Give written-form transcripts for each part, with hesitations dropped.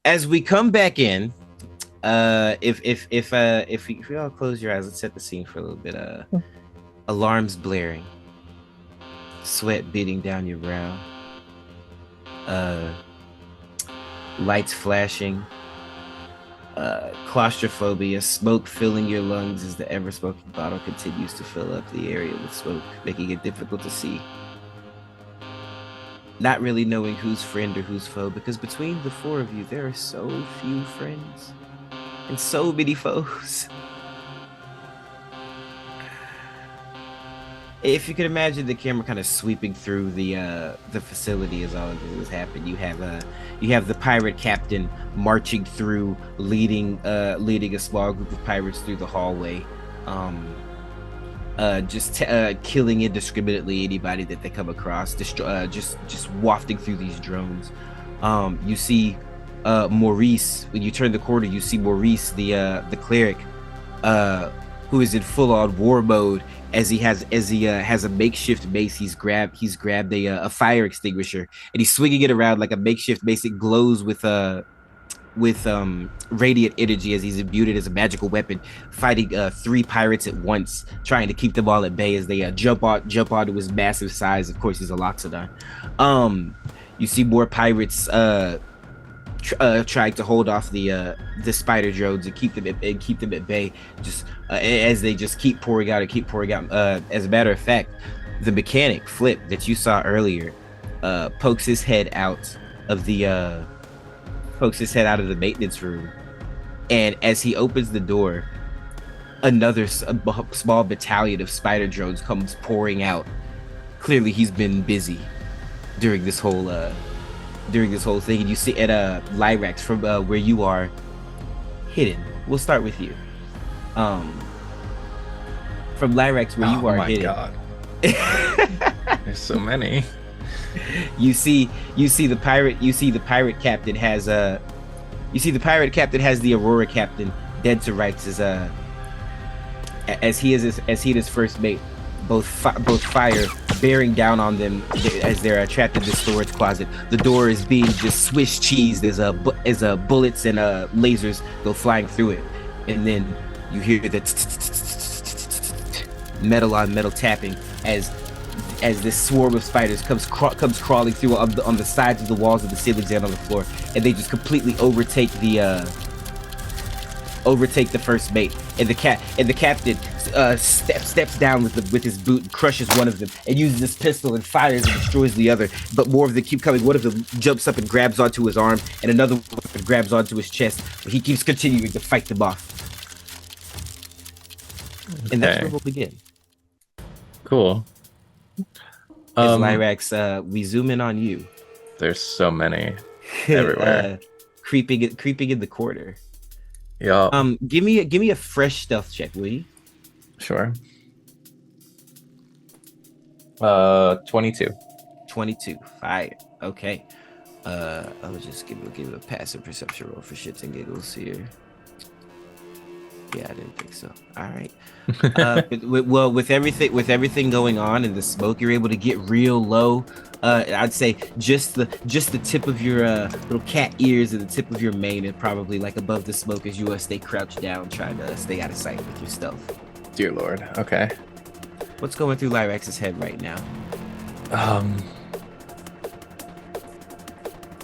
as we come back in, if you all close your eyes, let's set the scene for a little bit. Alarms blaring, sweat beating down your brow, lights flashing, claustrophobia, smoke filling your lungs as the ever-smoking bottle continues to fill up the area with smoke, making it difficult to see. Not really knowing who's friend or who's foe, because between the four of you, there are so few friends and so many foes. If you could imagine the camera kind of sweeping through the facility as all of this was happening, you have the pirate captain marching through, leading a small group of pirates through the hallway, killing indiscriminately anybody that they come across, just wafting through these drones. You see Maurice. When you turn the corner, you see Maurice, the cleric, who is in full-on war mode. As he has a makeshift mace, he's grabbed a fire extinguisher and he's swinging it around like a makeshift mace. It glows with radiant energy as he's imbued it as a magical weapon, fighting 3 pirates at once, trying to keep them all at bay as they jump onto his massive size. Of course, he's a Loxodon. You see more pirates trying to hold off the spider drones and keep them at bay, just as they just keep pouring out. As a matter of fact, the mechanic Flip that you saw earlier pokes his head out of the maintenance room, and as he opens the door, another small battalion of spider drones comes pouring out. Clearly, he's been busy during this whole thing, and you see at Lyrax from where you are hidden. We'll start with you. From Lyrax where you are hidden. Oh my god. There's so many. You see the pirate captain has the Aurora captain dead to rights as he and his first mate both fire bearing down on them as they're trapped in the storage closet. The door is being just Swiss cheesed as bullets and lasers go flying through it, and then you hear that metal on metal tapping as this swarm of spiders comes crawling through on the sides of the walls of the ceilings and on the floor, and they just completely overtake the first mate, and the captain steps down with his boot and crushes one of them and uses his pistol and fires and destroys the other, but more of them keep coming. One of them jumps up and grabs onto his arm, and another one grabs onto his chest, but he keeps continuing to fight them off. Okay. And that's where we'll begin. Cool. As Lyrax, we zoom in on you. There's so many everywhere. Creeping in the corner. Yeah. Give me a fresh stealth check, will you? Sure. 22. 22. Fire. Okay. I'll just give a passive perception roll for shits and giggles here. Yeah, I didn't think so. All right. With everything going on and the smoke, you're able to get real low. I'd say just the tip of your little cat ears and the tip of your mane, and probably like above the smoke as you stay crouched down, trying to stay out of sight with your stealth. Dear Lord. Okay. What's going through Lyrax's head right now?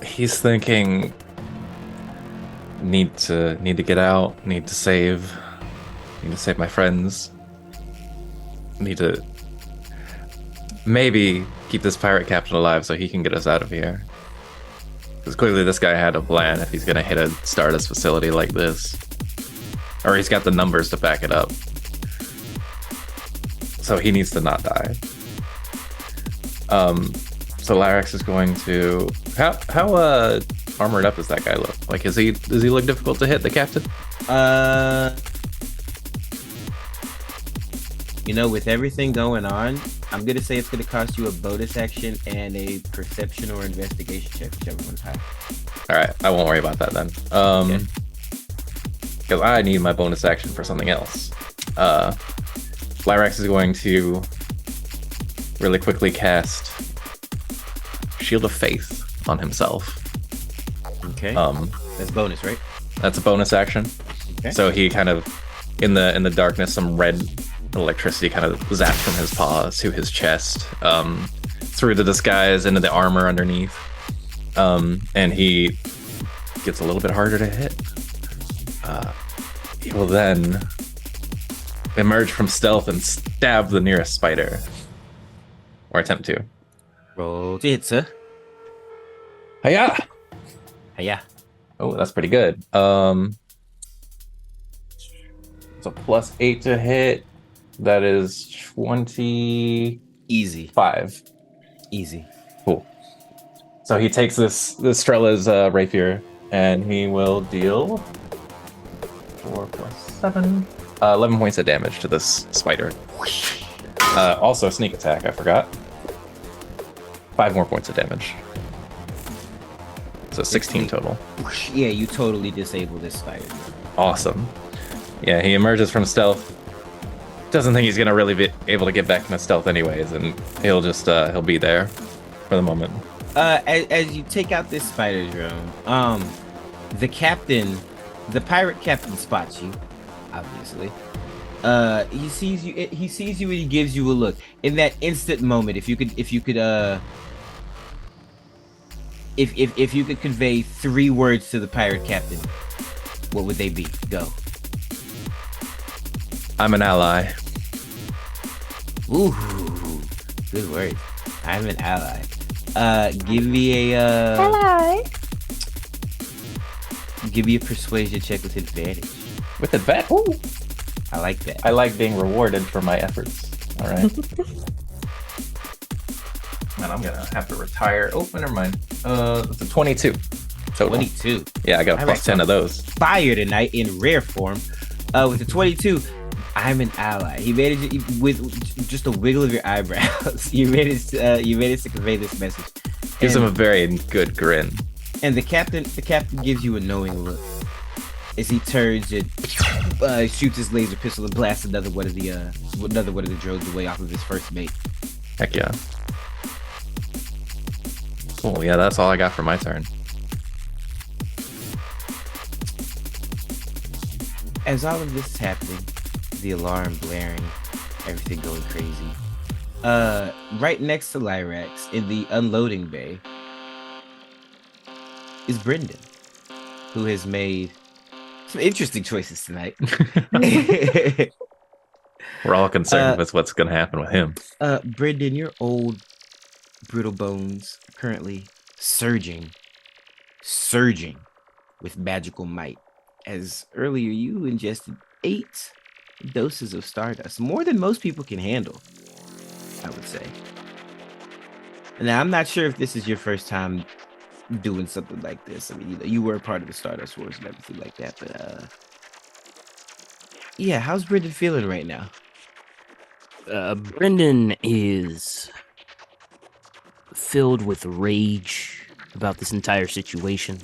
He's thinking, need to get out, need to save my friends, need to maybe keep this pirate captain alive so he can get us out of here. Because clearly this guy had a plan if he's gonna hit a Stardust facility like this. Or he's got the numbers to back it up. So he needs to not die. So Lyrax is going to... How armored up does that guy look? Like, does he look difficult to hit, the captain? With everything going on, I'm gonna say it's gonna cost you a bonus action and a perception or investigation check, whichever one's high. All right, I won't worry about that then. Okay. Because I need my bonus action for something else. Lyrax is going to really quickly cast Shield of Faith on himself. Okay. That's bonus, right? That's a bonus action. Okay. So he kind of, in the darkness, some red electricity kind of zaps from his paws to his chest, through the disguise into the armor underneath, and he gets a little bit harder to hit. He will then emerge from stealth and stab the nearest spider, or attempt to. Roll to hit, sir. Hiya! Hiya. Oh, that's pretty good. It's a +8 to hit. That is 25. Easy. Cool. So he takes this Strella's rapier, and he will deal 4 + 7, 11 points of damage to this spider. Also sneak attack, I forgot. 5 more points of damage. So 16 total. Yeah, you totally disable this spider. Awesome. Yeah, he emerges from stealth. Doesn't think he's gonna really be able to get back into stealth anyways, and he'll just he'll be there for the moment. As you take out this spider drone, the pirate captain spots you, obviously. He sees you and he gives you a look. In that instant moment, if you could convey 3 words to the pirate captain, what would they be? Go. I'm an ally. Ooh, good words. I'm an ally. Give me a Ally. Give me a persuasion check with advantage. With advantage? Ooh. I like that. I like being rewarded for my efforts. All right. And I'm gonna have to retire. Oh, never mind. It's a 22. Total. 22. Yeah, I got a +10 of those. Fire tonight in rare form. With the 22, I'm an ally. He managed with just a wiggle of your eyebrows. You managed to convey this message. Gives him a very good grin. And the captain gives you a knowing look as he turns and shoots his laser pistol and blasts another one of the drones away off of his first mate. Heck yeah. Cool. Yeah, that's all I got for my turn. As all of this is happening, the alarm blaring, everything going crazy. Right next to Lyrax in the unloading bay is Brenden, who has made some interesting choices tonight. We're all concerned with what's going to happen with him. Brenden, your old brittle bones currently surging with magical might. As earlier you ingested 8 doses of Stardust, more than most people can handle, I would say. Now, I'm not sure if this is your first time doing something like this. I mean, you were a part of the Stardust Wars and everything like that, but yeah, how's Brenden feeling right now? Brenden is filled with rage about this entire situation.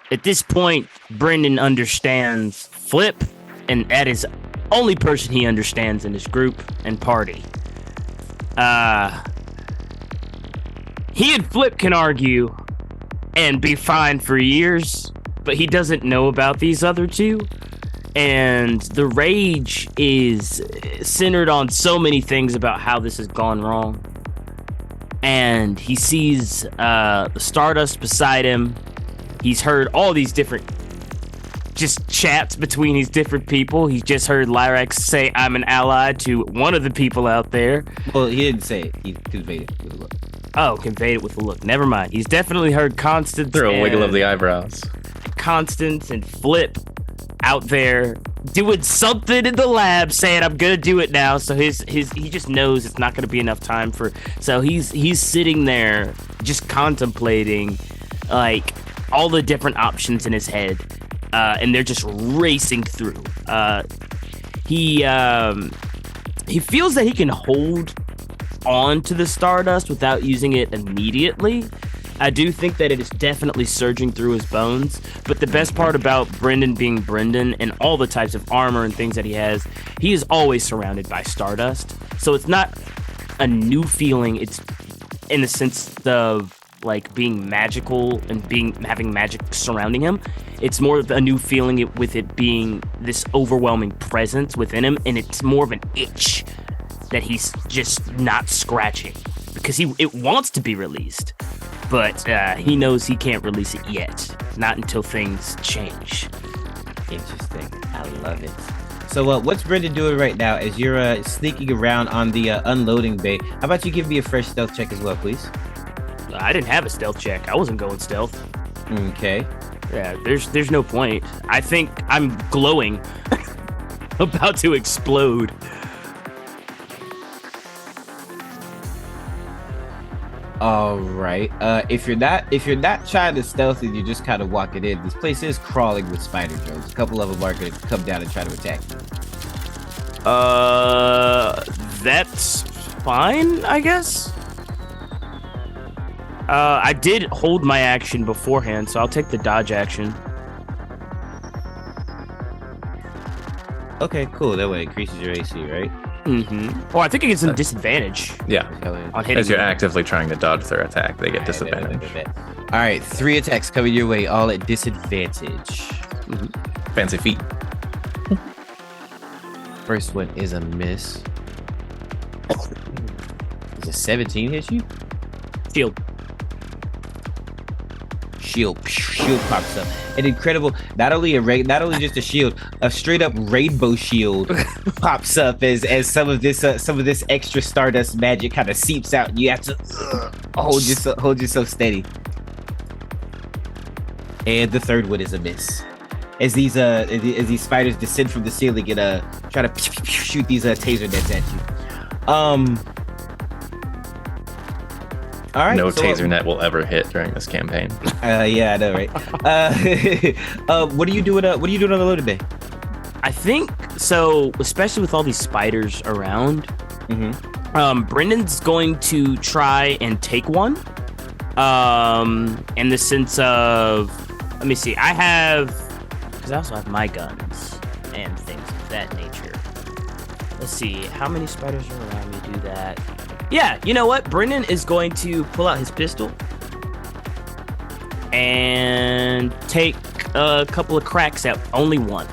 At this point, Brenden understands Flip, and that is only person he understands in his group and party. He and Flip can argue and be fine for years, but he doesn't know about these other two. And the rage is centered on so many things about how this has gone wrong. And he sees the Stardust beside him. He's heard all these different just chats between these different people. He's just heard Lyrax say, I'm an ally to one of the people out there. Well, he didn't say it. He conveyed it with a look. Oh, conveyed it with a look. Never mind. He's definitely heard Constance. Through a wiggle of the eyebrows. Constance and Flip out there doing something in the lab, saying I'm gonna do it now. So he just knows it's not gonna be enough time for. So he's sitting there just contemplating like all the different options in his head, and they're just racing through. He feels that he can hold on to the Stardust without using it immediately. I do think that it is definitely surging through his bones, but the best part about Brenden being Brenden and all the types of armor and things that he is always surrounded by Stardust. So it's not a new feeling. It's in the sense of like being magical and having magic surrounding him. It's more of a new feeling with it being this overwhelming presence within him, and it's more of an itch that he's just not scratching because it wants to be released, but he knows he can't release it yet, not until things change. Interesting. I love it. So what's Brenden doing right now as you're sneaking around on the unloading bay? How about you give me a fresh stealth check as well, please? I didn't have a stealth check. I wasn't going stealth. Okay. Yeah, there's no point. I think I'm glowing, about to explode. All right. If you're not trying to stealth and you're just kind of walking in, this place is crawling with spider drones. A couple of them are going to come down and try to attack you. That's fine, I guess. I did hold my action beforehand, so I'll take the dodge action. Okay, cool. That way it increases your AC, right? Mm-hmm. Oh, I think it gets a disadvantage. Yeah. On hitting As you're me. actively trying to dodge their attack, they get disadvantage. All right, 3 attacks coming your way, all at disadvantage. Fancy feet. First one is a miss. Does a 17 hit you? Shield pops up. An incredible, not only just a shield, a straight up rainbow shield pops up as some of this extra Stardust magic kind of seeps out. And you have to hold yourself steady. And the third one is a miss. As these spiders descend from the ceiling and try to shoot these taser nets at you. All right, no taser net will ever hit during this campaign. Yeah, I know, right? What are you doing? What are you doing on the loaded bay? I think so, especially with all these spiders around. Brendan's going to try and take one. In the sense of, let me see. Because I also have my guns and things of that nature. Let's see, how many spiders are around me do that? Yeah, you know what? Brenden is going to pull out his pistol and take a couple of cracks at only one.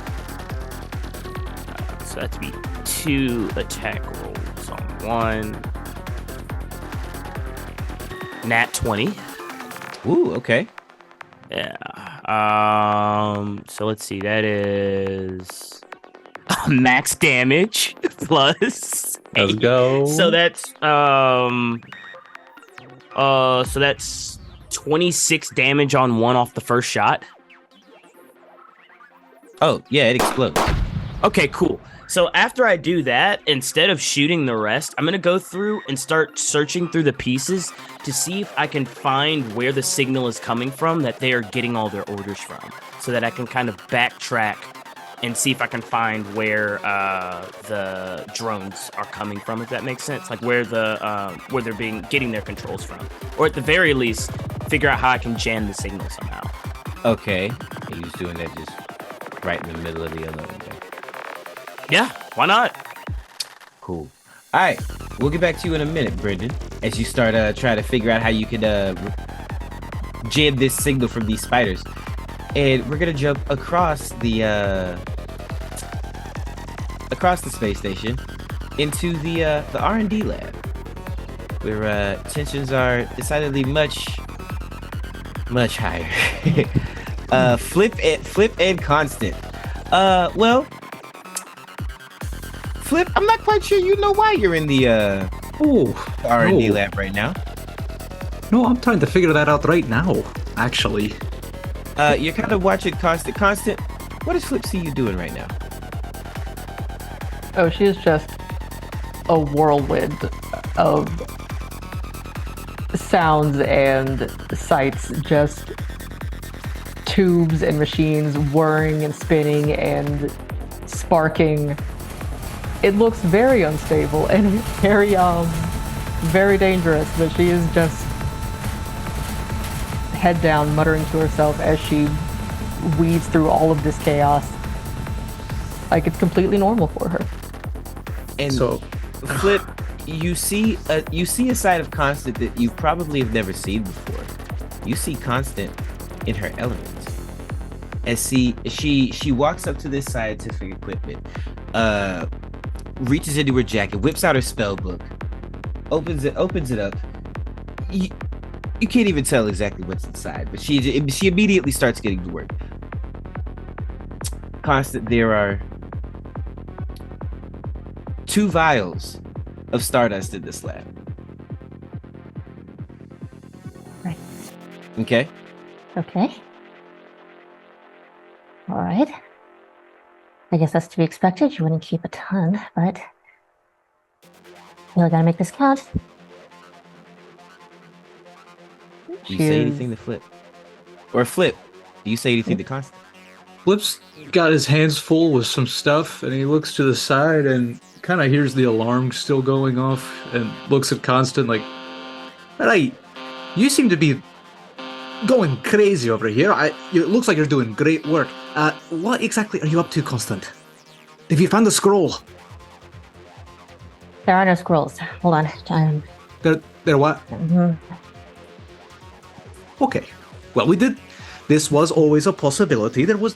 So that'd be 2 attack rolls on one. Nat 20. Ooh, okay. Yeah. So let's see. That is max damage plus. Let's go. So that's 26 damage on one off the first shot. Oh, yeah, it explodes. Okay, cool. So after I do that, instead of shooting the rest, I'm going to go through and start searching through the pieces to see if I can find where the signal is coming from that they are getting all their orders from, so that I can kind of backtrack and see if I can find where the drones are coming from, if that makes sense. Like where they're getting their controls from. Or at the very least, figure out how I can jam the signal somehow. Okay. Are you just doing that just right in the middle of the unloading bay? Yeah, why not? Cool. All right, we'll get back to you in a minute, Brenden, as you start trying to figure out how you can jam this signal from these spiders. And we're gonna jump across the space station into the R&D lab, where tensions are decidedly much higher. Flip and Constant. Well, Flip, I'm not quite sure you know why you're in the R&D lab right now. No, I'm trying to figure that out right now, actually. You're kind of watching Constant. Constant, what does Flip see you doing right now? Oh, she is just a whirlwind of sounds and sights, just tubes and machines whirring and spinning and sparking. It looks very unstable and very dangerous, but she is just head down, muttering to herself as she weaves through all of this chaos. Like it's completely normal for her. And so, Flip, you see a side of Constant that you probably have never seen before. You see Constant in her element. As she walks up to this scientific equipment, reaches into her jacket, whips out her spell book, opens it up. You can't even tell exactly what's inside, but she immediately starts getting to work. Constant, there are 2 vials of Stardust in this lab. Right. Okay. Okay. All right. I guess that's to be expected. You wouldn't keep a ton, but really gotta make this count. Do you say anything to Flip? Or Flip, do you say anything to Constant? Flip's got his hands full with some stuff, and he looks to the side and kind of hears the alarm still going off and looks at Constant like, "Right, you seem to be going crazy over here. It looks like you're doing great work. What exactly are you up to, Constant? Have you found the scroll?" There are no scrolls. Hold on. There what? Mhm. Okay. Well, this was always a possibility. There was...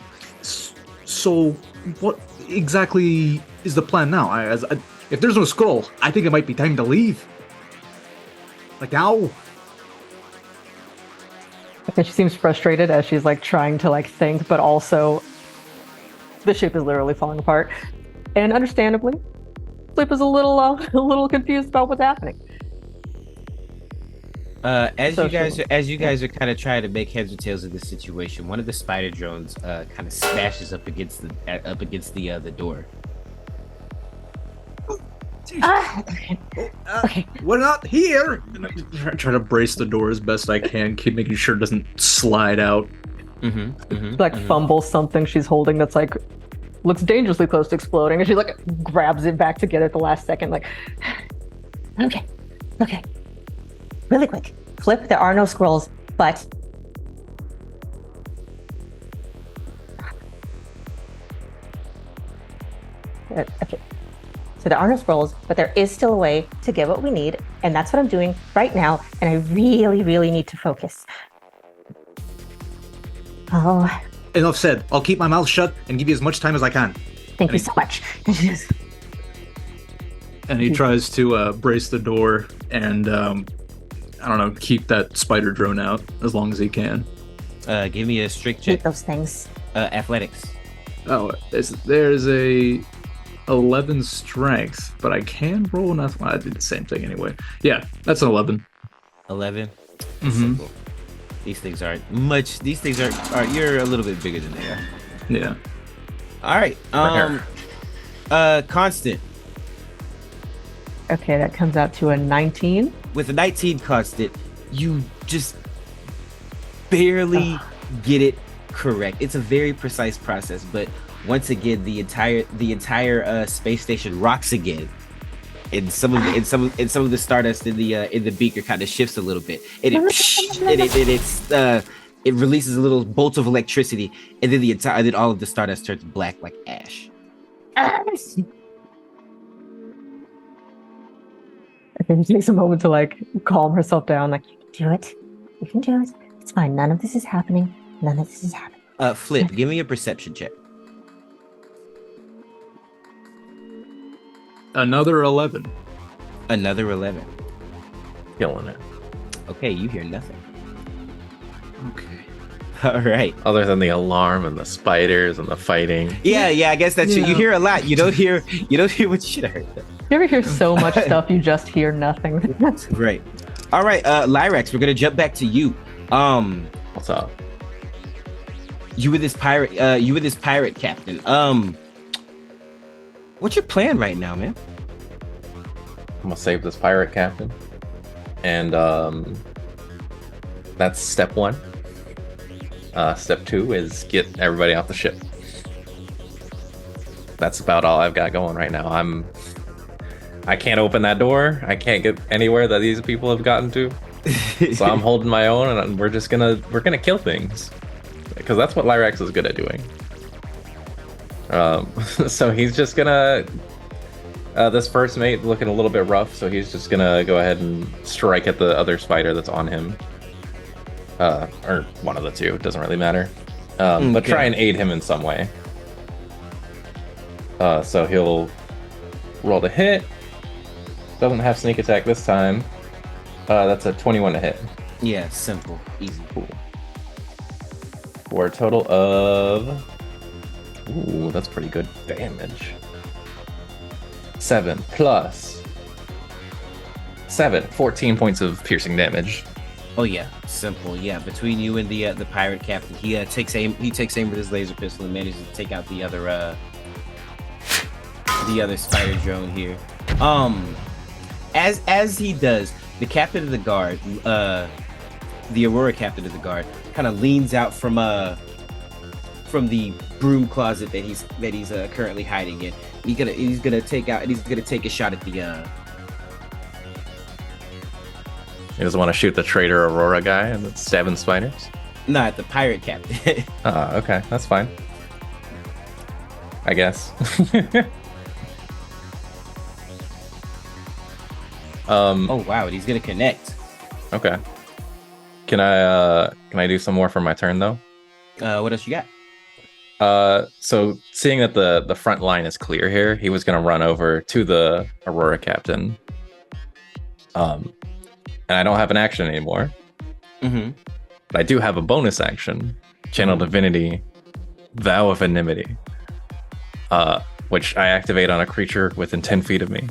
So, what exactly is the plan now? If there's no scroll, I think it might be time to leave. Like now. Okay, she seems frustrated as she's like trying to like think, but also the ship is literally falling apart. And understandably, Flip is a little confused about what's happening. As you guys are kind of trying to make heads or tails of this situation, one of the spider drones kind of smashes up against the door. Okay. We're not here. And I try to brace the door as best I can, keep making sure it doesn't slide out. Fumbles something she's holding that's like looks dangerously close to exploding, and she like grabs it back together at the last second, like, okay, really quick, Flip. There are no scrolls, but okay. So there are no scrolls, but there is still a way to get what we need, and that's what I'm doing right now. And I really, really need to focus. Oh. Enough said. I'll keep my mouth shut and give you as much time as I can. Thank you so much. And he tries to brace the door and, keep that spider drone out as long as he can. Give me a strict Keep check. those things. Athletics. Oh, there's a 11 strength, but I can roll an athletics. I did the same thing anyway. Yeah, that's an 11. 11. Mhm. Simple. These things aren't much. These things are. You're a little bit bigger than they are. Yeah. All right. Constant. Okay, that comes out to a 19. With a 19 Constant, you just barely get it correct. It's a very precise process, but once again, the entire space station rocks again, and some of the Stardust in the beaker kind of shifts a little bit, and it releases a little bolt of electricity, and then all of the Stardust turns black like ash. Okay, she takes a moment to like calm herself down. Like, you can do it. You can do it. It's fine. None of this is happening. Flip, give me a perception check. Another 11. Another 11. Killing it. Okay, you hear nothing. Okay. All right. Other than the alarm and the spiders and the fighting. Yeah, I guess that's true. You hear a lot. You don't hear what you should have heard. You ever hear so much stuff you just hear nothing? Right. All right, Lyrax, we're gonna jump back to you. What's up? You were this pirate captain. What's your plan right now, man? I'm gonna save this pirate captain. And that's step 1. Step 2 is get everybody off the ship. That's about all I've got going right now. I can't open that door. I can't get anywhere that these people have gotten to. So I'm holding my own, and we're gonna kill things, because that's what Lyrax is good at doing. So he's just gonna This first mate looking a little bit rough, so he's just gonna go ahead and strike at the other spider that's on him. Or one of the two, it doesn't really matter. But try and aid him in some way. So he'll roll to hit. Doesn't have sneak attack this time. That's a 21 to hit. Yeah, simple, easy. Cool. For a total of... Ooh, that's pretty good damage. 7 plus 7, 14 points of piercing damage. Oh yeah, simple. Yeah, between you and the pirate captain, he takes aim. He takes aim with his laser pistol and manages to take out the other spider drone here. As he does, the captain of the guard, the Aurora captain of the guard, kind of leans out from the broom closet that he's currently hiding in. He's gonna take a shot at the. He doesn't want to shoot the traitor Aurora guy that's stabbing spiders? No, at the pirate captain. Okay, that's fine. I guess. Oh wow, and he's gonna connect. Okay. Can I do some more for my turn though? What else you got? So seeing that the front line is clear here, he was gonna run over to the Aurora captain. And I don't have an action anymore. Mm-hmm. But I do have a bonus action, Channel Divinity, Vow of Enmity, which I activate on a creature within 10 feet of me,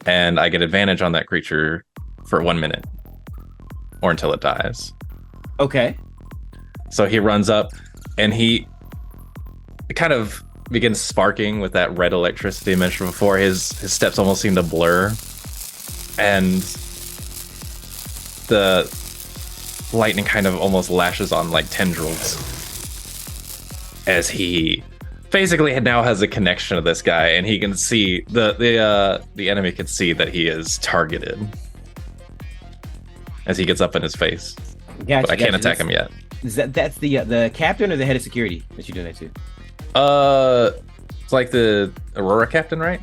and I get advantage on that creature for 1 minute, or until it dies. Okay. So he runs up, and he kind of begins sparking with that red electricity I mentioned before. His steps almost seem to blur, and the lightning kind of almost lashes on like tendrils as he basically now has a connection to this guy, and he can see the enemy can see that he is targeted as he gets up in his face. Gotcha, but I can't attack him yet. That's the captain or the head of security that you're doing that to? It's like the Aurora captain, right?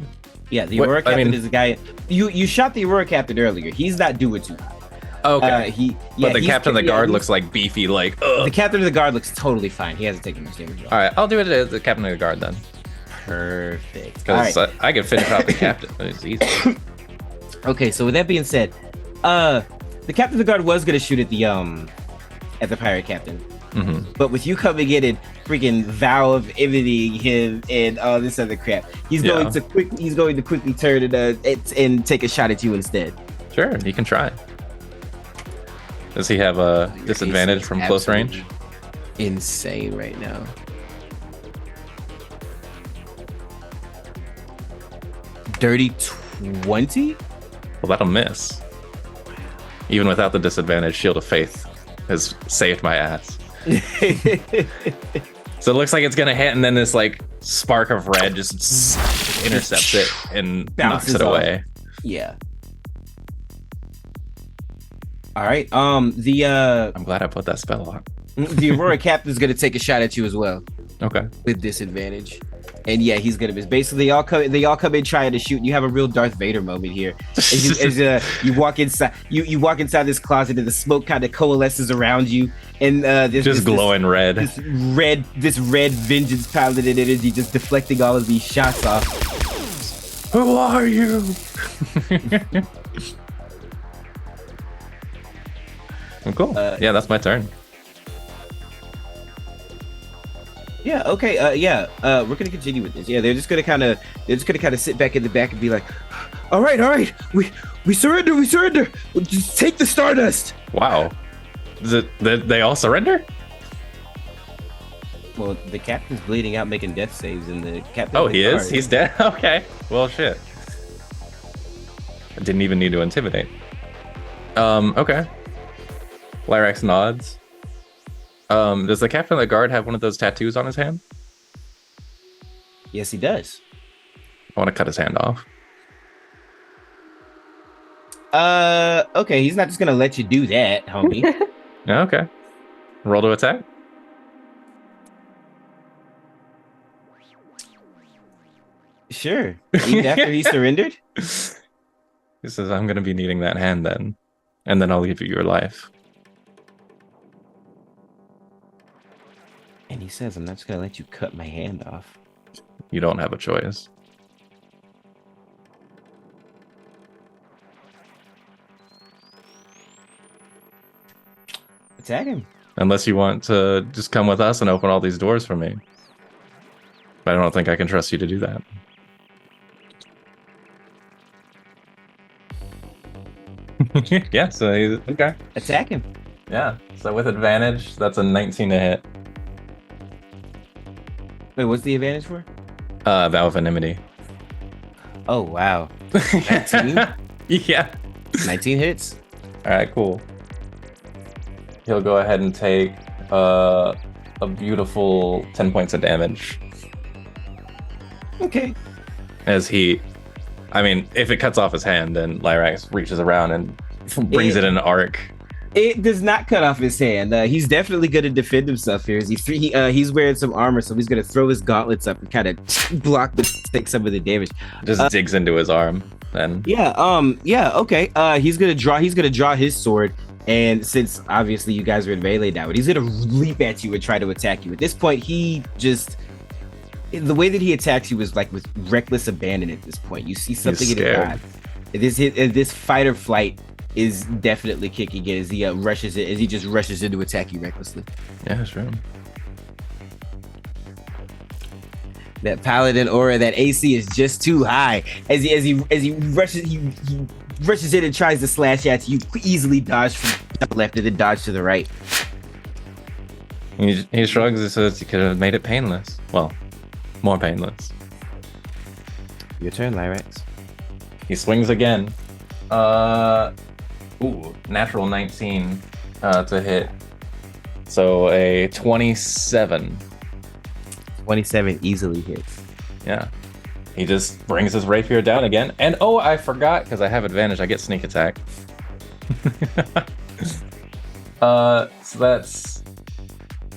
Yeah, the Aurora captain is the guy. You shot the Aurora captain earlier. He's not doing too hot. Okay. But the captain of the guard looks like beefy, like, ugh. The captain of the guard looks totally fine. He hasn't taken much damage. All right, I'll do it as the captain of the guard then. Perfect. Because I can finish off the captain. It's easy. Okay, so with that being said, the captain of the guard was gonna shoot at the pirate captain. Mm-hmm. But with you coming in and freaking vow of envying him and all this other crap, he's going to quickly turn and take a shot at you instead. Sure, he can try. Does he have a disadvantage from close range? Insane right now. Dirty 20? Well, that'll miss. Even without the disadvantage, Shield of Faith has saved my ass. So it looks like it's gonna hit, and then this like spark of red just intercepts it and knocks it away. Yeah. All right. I'm glad I put that spell on. The Aurora captain's gonna take a shot at you as well. Okay. With disadvantage. And yeah, he's gonna miss. Basically, they all come in trying to shoot. And you have a real Darth Vader moment here. As you walk inside, you walk inside this closet, and the smoke kind of coalesces around you, and this glowing red. This red vengeance piloted energy just deflecting all of these shots off. Who are you? Oh, cool. Yeah, that's my turn. Yeah. Okay. We're gonna continue with this. Yeah, they're just gonna kind of sit back in the back and be like, all right, we surrender. Just take the Stardust. Wow. They all surrender? Well, the captain's bleeding out, making death saves, and the captain. Oh, he is. He's dead. Okay. Well, shit. I didn't even need to intimidate. Okay. Lyrax nods. Does the captain of the guard have one of those tattoos on his hand? Yes, he does. I want to cut his hand off. Okay, he's not just gonna let you do that, homie. Yeah, okay. Roll to attack. Sure. Even after he surrendered? He says, I'm going to be needing that hand then. And then I'll give you your life. And he says, I'm not just going to let you cut my hand off. You don't have a choice. Attack him. Unless you want to just come with us and open all these doors for me. But I don't think I can trust you to do that. Yeah, so he's okay. Attack him. Yeah, so with advantage, that's a 19 to hit. Wait, what's the advantage for? Vow of Enmity. Oh, wow. 19? Yeah. 19 hits. All right, cool. He'll go ahead and take a beautiful 10 points of damage. Okay. As he, I mean, if it cuts off his hand, then Lyrax reaches around and brings it in an arc. It does not cut off his hand. He's definitely going to defend himself here. He's wearing some armor, so he's going to throw his gauntlets up and kind of take some of the damage. Just digs into his arm. Then okay. He's gonna draw his sword, and since obviously you guys are in melee now, he's gonna leap at you and try to attack you. At this point, the way that he attacks you is like with reckless abandon. At this point, you see something in his eye. This fight or flight is definitely kicking in as he just rushes in to attack you recklessly. Yeah, sure. That paladin aura, that AC is just too high. As he rushes, he rushes in and tries to slash at you. Easily dodge from the left and then dodge to the right. He shrugs and says he could have made it painless. Well, more painless. Your turn, Lyrax. He swings again. Natural 19 to hit. So a 27. 27 easily hits. Yeah. He just brings his rapier down again. And I forgot, because I have advantage, I get sneak attack. So that's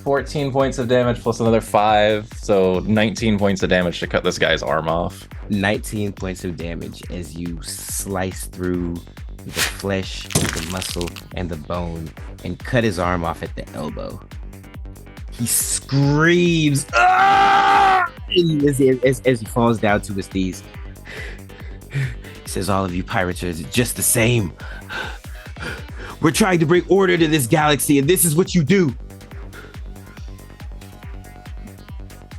14 points of damage plus another 5. So 19 points of damage to cut this guy's arm off. 19 points of damage as you slice through the flesh, the muscle, and the bone and cut his arm off at the elbow. He screams, "Ah!" as he falls down to his knees. He says, all of you pirates are just the same. We're trying to bring order to this galaxy, and this is what you do.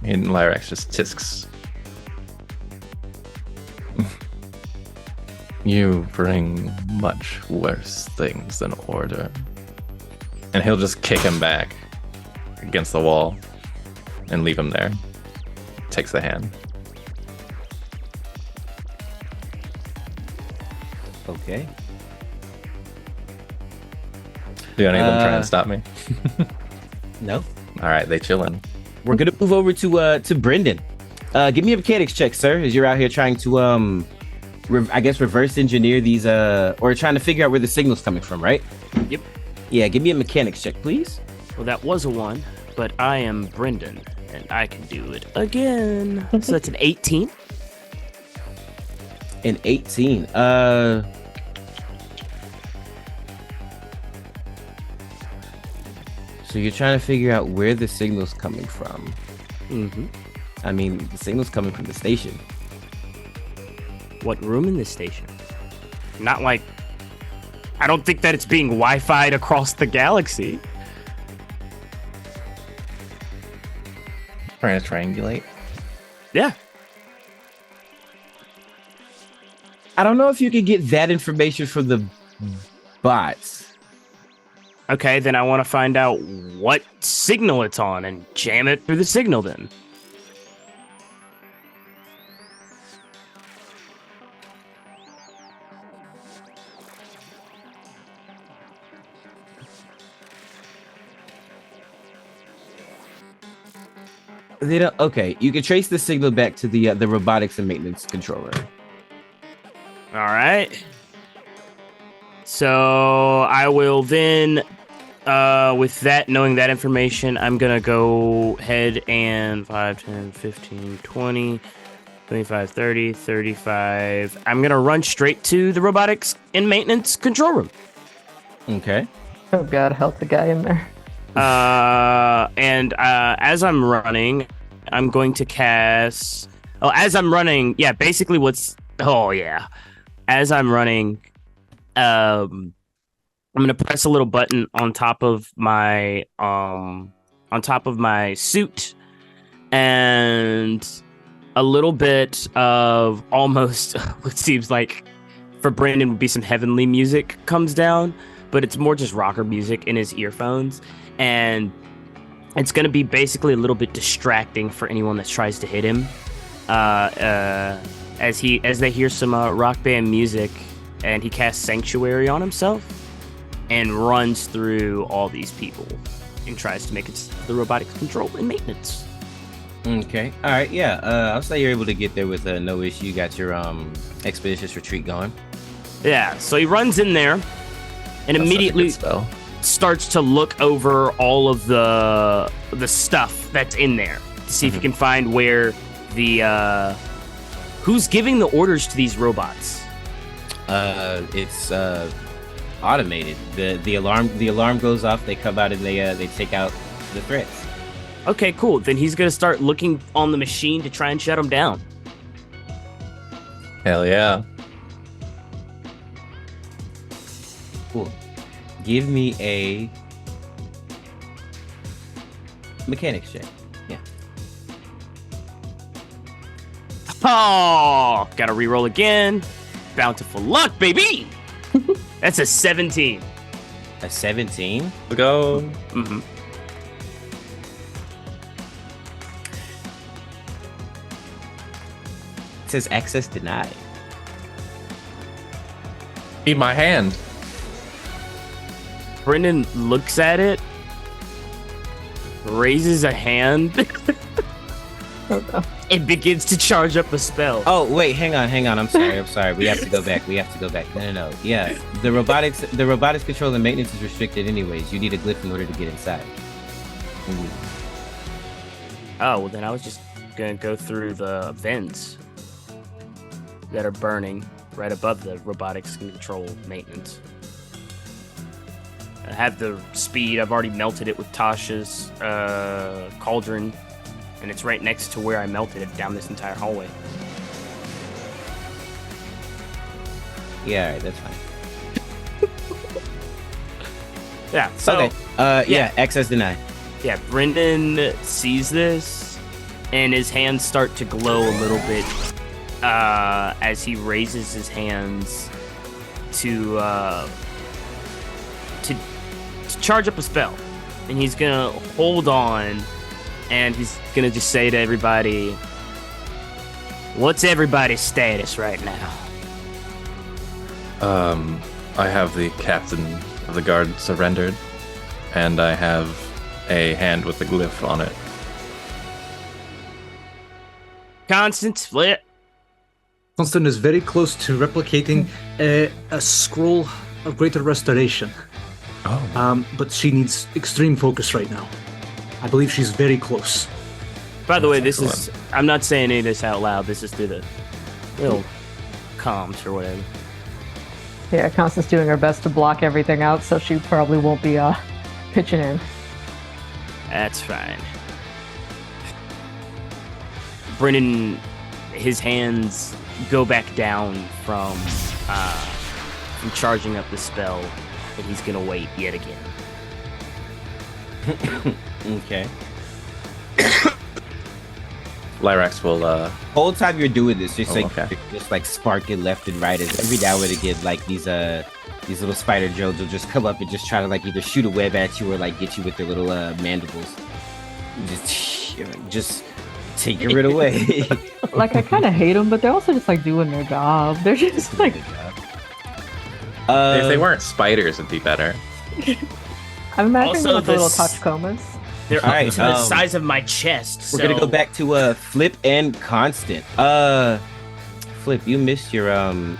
And Lyrax just tisks. You bring much worse things than order. And he'll just kick him back against the wall and leave him there. Takes the hand. Okay. Do any of them try and stop me? No. All right, they chillin'. We're gonna move over to Brenden. Give me a mechanics check, sir, as you're out here trying to reverse engineer these or trying to figure out where the signal's coming from, right? Yep. Yeah, give me a mechanics check, please. Well, that was a 1, but I am Brenden, and I can do it again. So that's an 18. An 18. So you're trying to figure out where the signal's coming from. Mm-hmm. I mean, the signal's coming from the station. What room in this station? Not like... I don't think that it's being Wi-Fi'd across the galaxy. Trying to triangulate. Yeah. I don't know if you could get that information from the bots. Okay, then I want to find out what signal it's on and jam it through the signal then. They don't. Okay, you can trace the signal back to the robotics and maintenance controller. All right. So I will then, with that, knowing that information, I'm going to go ahead and 5, 10, 15, 20. 25, 30, 35. I'm going to run straight to the robotics and maintenance control room. Okay. Oh god, help the guy in there. And as I'm running, I'm going to cast... Oh, as I'm running, yeah, basically what's... Oh, yeah. As I'm running, I'm going to press a little button on top of my suit, and a little bit of almost what seems like for Brenden would be some heavenly music comes down, but it's more just rocker music in his earphones, and it's going to be basically a little bit distracting for anyone that tries to hit him. As they hear some rock band music, and he casts Sanctuary on himself and runs through all these people and tries to make it to the robotics control and maintenance. Okay. All right. Yeah. I'll say you're able to get there with no issue. You got your expeditious retreat going. Yeah. So he runs in there and immediately starts to look over all of the stuff that's in there to see if he can find where the who's giving the orders to these robots. It's automated. The alarm goes off. They come out and they take out the threats. Okay, cool. Then he's gonna start looking on the machine to try and shut them down. Hell yeah. Cool. Give me a mechanics check. Yeah. Oh, gotta reroll again. Bountiful luck, baby. That's a 17. A 17? Let's go. Mm-hmm. It says access denied. Eat my hand. Brenden looks at it, raises a hand, and begins to charge up a spell. Oh, wait, hang on. I'm sorry. We have to go back. No. Yeah, the robotics control and maintenance is restricted anyways. You need a glyph in order to get inside. Ooh. Oh, well then I was just gonna go through the vents that are burning right above the robotics control maintenance. I have the speed. I've already melted it with Tasha's cauldron, and it's right next to where I melted it down this entire hallway. Yeah, all right, that's fine. Yeah, so... Okay, yeah, access denied. Yeah, Brenden sees this, and his hands start to glow a little bit as he raises his hands to charge up a spell. And he's gonna hold on, and he's gonna just say to everybody, "What's everybody's status right now?" I have the captain of the guard surrendered, and I have a hand with the glyph on it. Constance, Flip. Constance is very close to replicating a scroll of greater restoration. Oh. But she needs extreme focus right now. I believe she's very close. By the way, this is... I'm not saying any of this out loud. This is through the little comms or whatever. Yeah, Constance doing her best to block everything out, so she probably won't be pitching in. That's fine. Brenden, his hands go back down from charging up the spell, and he's gonna wait yet again. Okay. Lyrax will Whole time you're doing this, just sparking left and right, as every now and again, like these little spider drones will just come up and just try to like either shoot a web at you or like get you with their little mandibles. Just taking it away. Like, I kind of hate them, but they're also just like doing their job. They're just like... if they weren't spiders, it'd be better. I'm imagining Also, them with the little this- touch comas. They're All up right, to the size of my chest. We're gonna go back to Flip and Constant. Flip, you missed your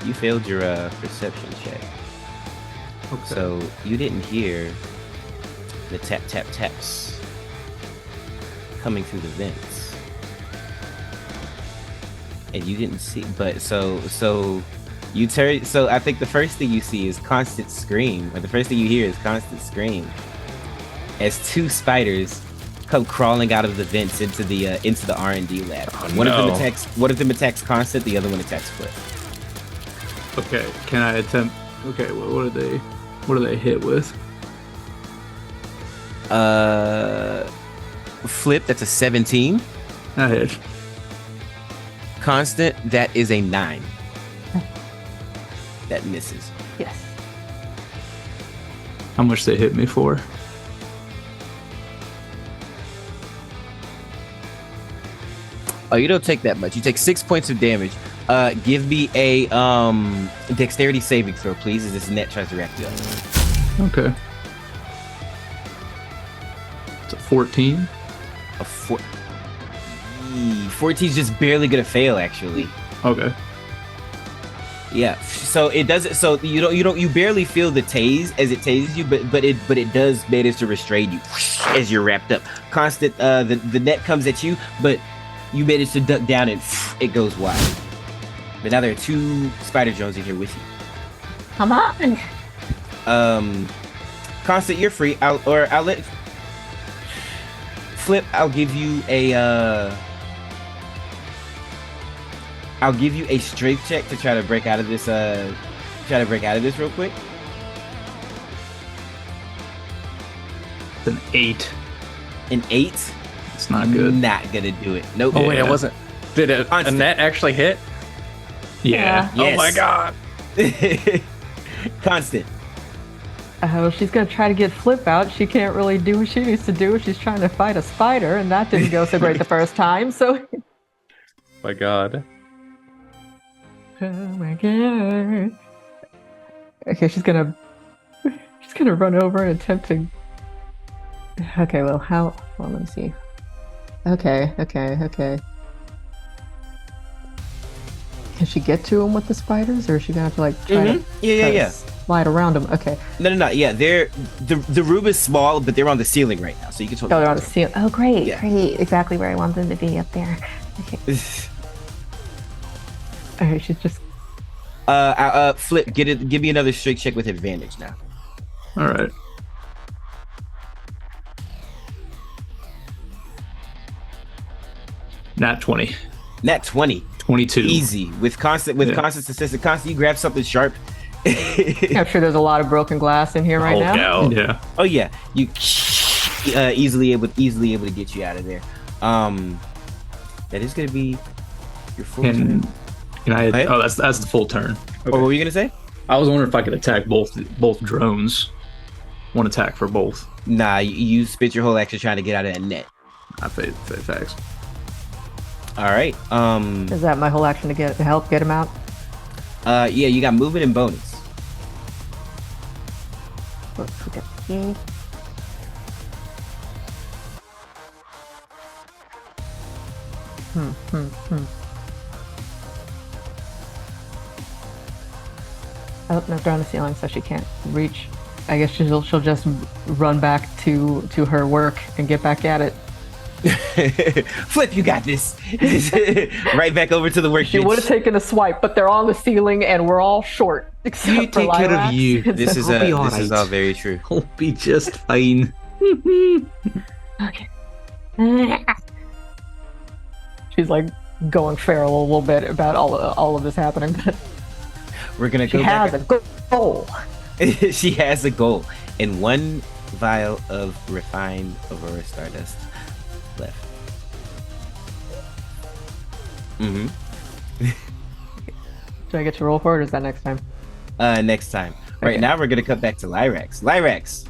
you failed your perception check. Okay. So you didn't hear the tap tap taps coming through the vents. And you didn't see, but so you turn. So I think the first thing you see is constant scream, or the first thing you hear is constant scream as two spiders come crawling out of the vents into the R&D lab. One of them attacks Constant, the other one attacks Flip. Okay, can I attempt? Okay, what do they hit with? Flip, that's a 17. I hit. Constant, that is a 9. That misses. Yes. How much they hit me for? Oh, you don't take that much. You take 6 points of damage. Give me a dexterity saving throw, please, as this net tries to wrap you up. Okay. It's a 14. A 14's just barely gonna fail, actually. Okay. Yeah. So it doesn't. So you barely feel the tase as it tases you, but it does manage to restrain you as you're wrapped up. Constant. The net comes at you, but you manage to duck down and it goes wide. But now there are 2 Spider Jones in here with you. Come on. Constant, you're free. I'll let Flip. I'll give you a strength check to try to break out of this. Real quick. It's an 8. An 8. It's not good. Not gonna do it. Nope. Oh wait, it wasn't. Did a net actually hit? Yeah. Yes. Oh my god. Constant. Oh, she's gonna try to get Flip out. She can't really do what she needs to do. She's trying to fight a spider, and that didn't go so great the first time. So. My god. Oh my god. Okay, she's gonna run over and attempt to. Okay, well, well, let me see. Okay. Can she get to him with the spiders, or is she gonna have to like try to Yeah. slide around him? Okay. No. Yeah, the room is small, but they're on the ceiling right now, so you can totally. Oh, they're on the ceiling. Oh, great, Yeah. great. Exactly where I want them to be up there. Okay. All right, she's just. Flip, give me another strength check with advantage now. All right. Nat 20. Nat 20. 22. Easy. With constant assistance. Constant, you grab something sharp. I'm sure there's a lot of broken glass in here right now. Out. Yeah. Oh yeah. You easily able to get you out of there. That is gonna be your full turn. Can I? Oh, that's the full turn. Okay. What were you gonna say? I was wondering if I could attack both drones. One attack for both. Nah, you spent your whole action trying to get out of that net. I paid facts. All right. Is that my whole action to help get him out? Yeah, you got movement and bonus. Let's look at here. Oh, no, they're on the ceiling, so she can't reach. I guess she'll just run back to her work and get back at it. Flip, you got this. Right back over to the workbench. She would have taken a swipe, but they're on the ceiling and we're all short. Except You for take care of Lyrax. you. This is I'll be all this is right. all very true. I'll be just fine. Okay. She's like going feral a little bit about all of this happening, but We're gonna she go has back. a goal. She has a goal and 1 vial of refined Aurora Stardust left. Do I get to roll for it, or is that next time? Next time. Right Okay. now we're gonna cut back to Lyrax. Lyrax.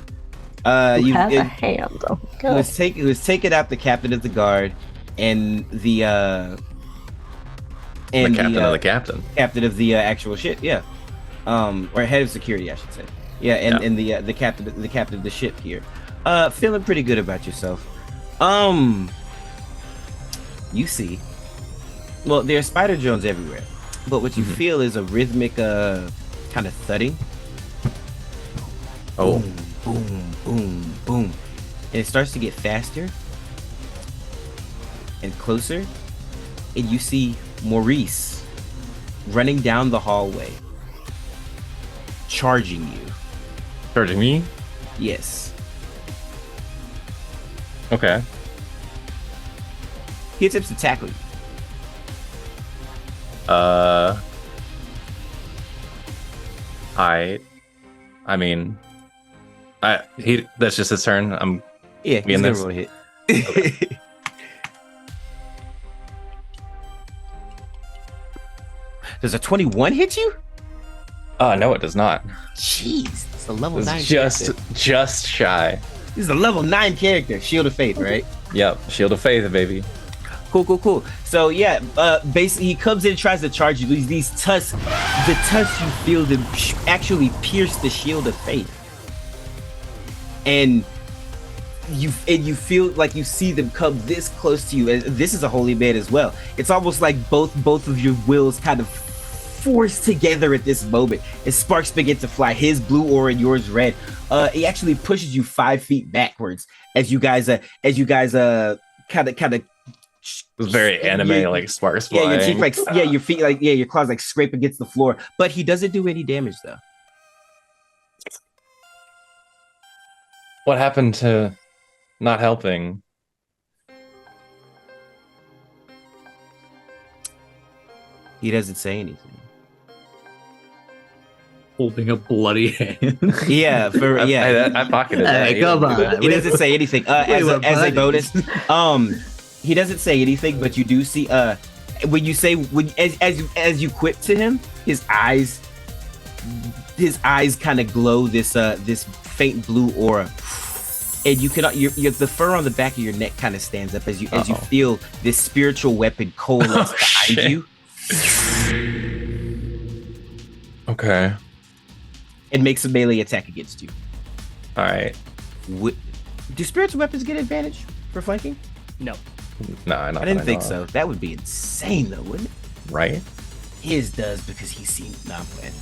Who has a hand? Oh, It was taken out the captain of the guard and the captain of the captain. captain of the actual ship, yeah. Or head of security, I should say. Yeah, and the captain of the ship here. Feeling pretty good about yourself. You see, well, there are spider drones everywhere, but what you feel is a rhythmic kind of thudding. Oh. Boom, boom, boom. And it starts to get faster and closer, and you see Maurice, running down the hallway, charging you. Charging me? Yes. Okay. He attempts to tackle you. I mean, that's just his turn. I'm Yeah, he's in gonna this. roll a hit. Does a 21 hit you? No, it does not. Jeez, it's a level 9 It's character. just shy. This is a level 9 character. Shield of Faith, right? Yep, Shield of Faith, baby. Cool. So yeah, basically he comes in and tries to charge you. These tusks, the tusks you feel them actually pierce the Shield of Faith, and you feel like you see them come this close to you. And this is a holy man as well. It's almost like both of your wills kind of forced together at this moment. As sparks begin to fly, his blue aura and yours red. He actually pushes you 5 feet backwards as you guys kind of. It was very anime, like sparks Yeah, flying. your teeth your feet your claws like scrape against the floor, but he doesn't do any damage though. What happened to not helping? He doesn't say anything. Holding a bloody hand. Yeah, I pocketed that. Hey, come on. He doesn't say anything. As a bonus, he doesn't say anything, but you do see when you say as you quip to him, his eyes kind of glow this faint blue aura, and you cannot the fur on the back of your neck kind of stands up as you feel this spiritual weapon coalesce behind you. Okay. It makes a melee attack against you. All right. Do spiritual weapons get advantage for flanking? No. No, I didn't think so. That would be insane, though, wouldn't it? Right? His does because he's seen. Nah, I'm playing.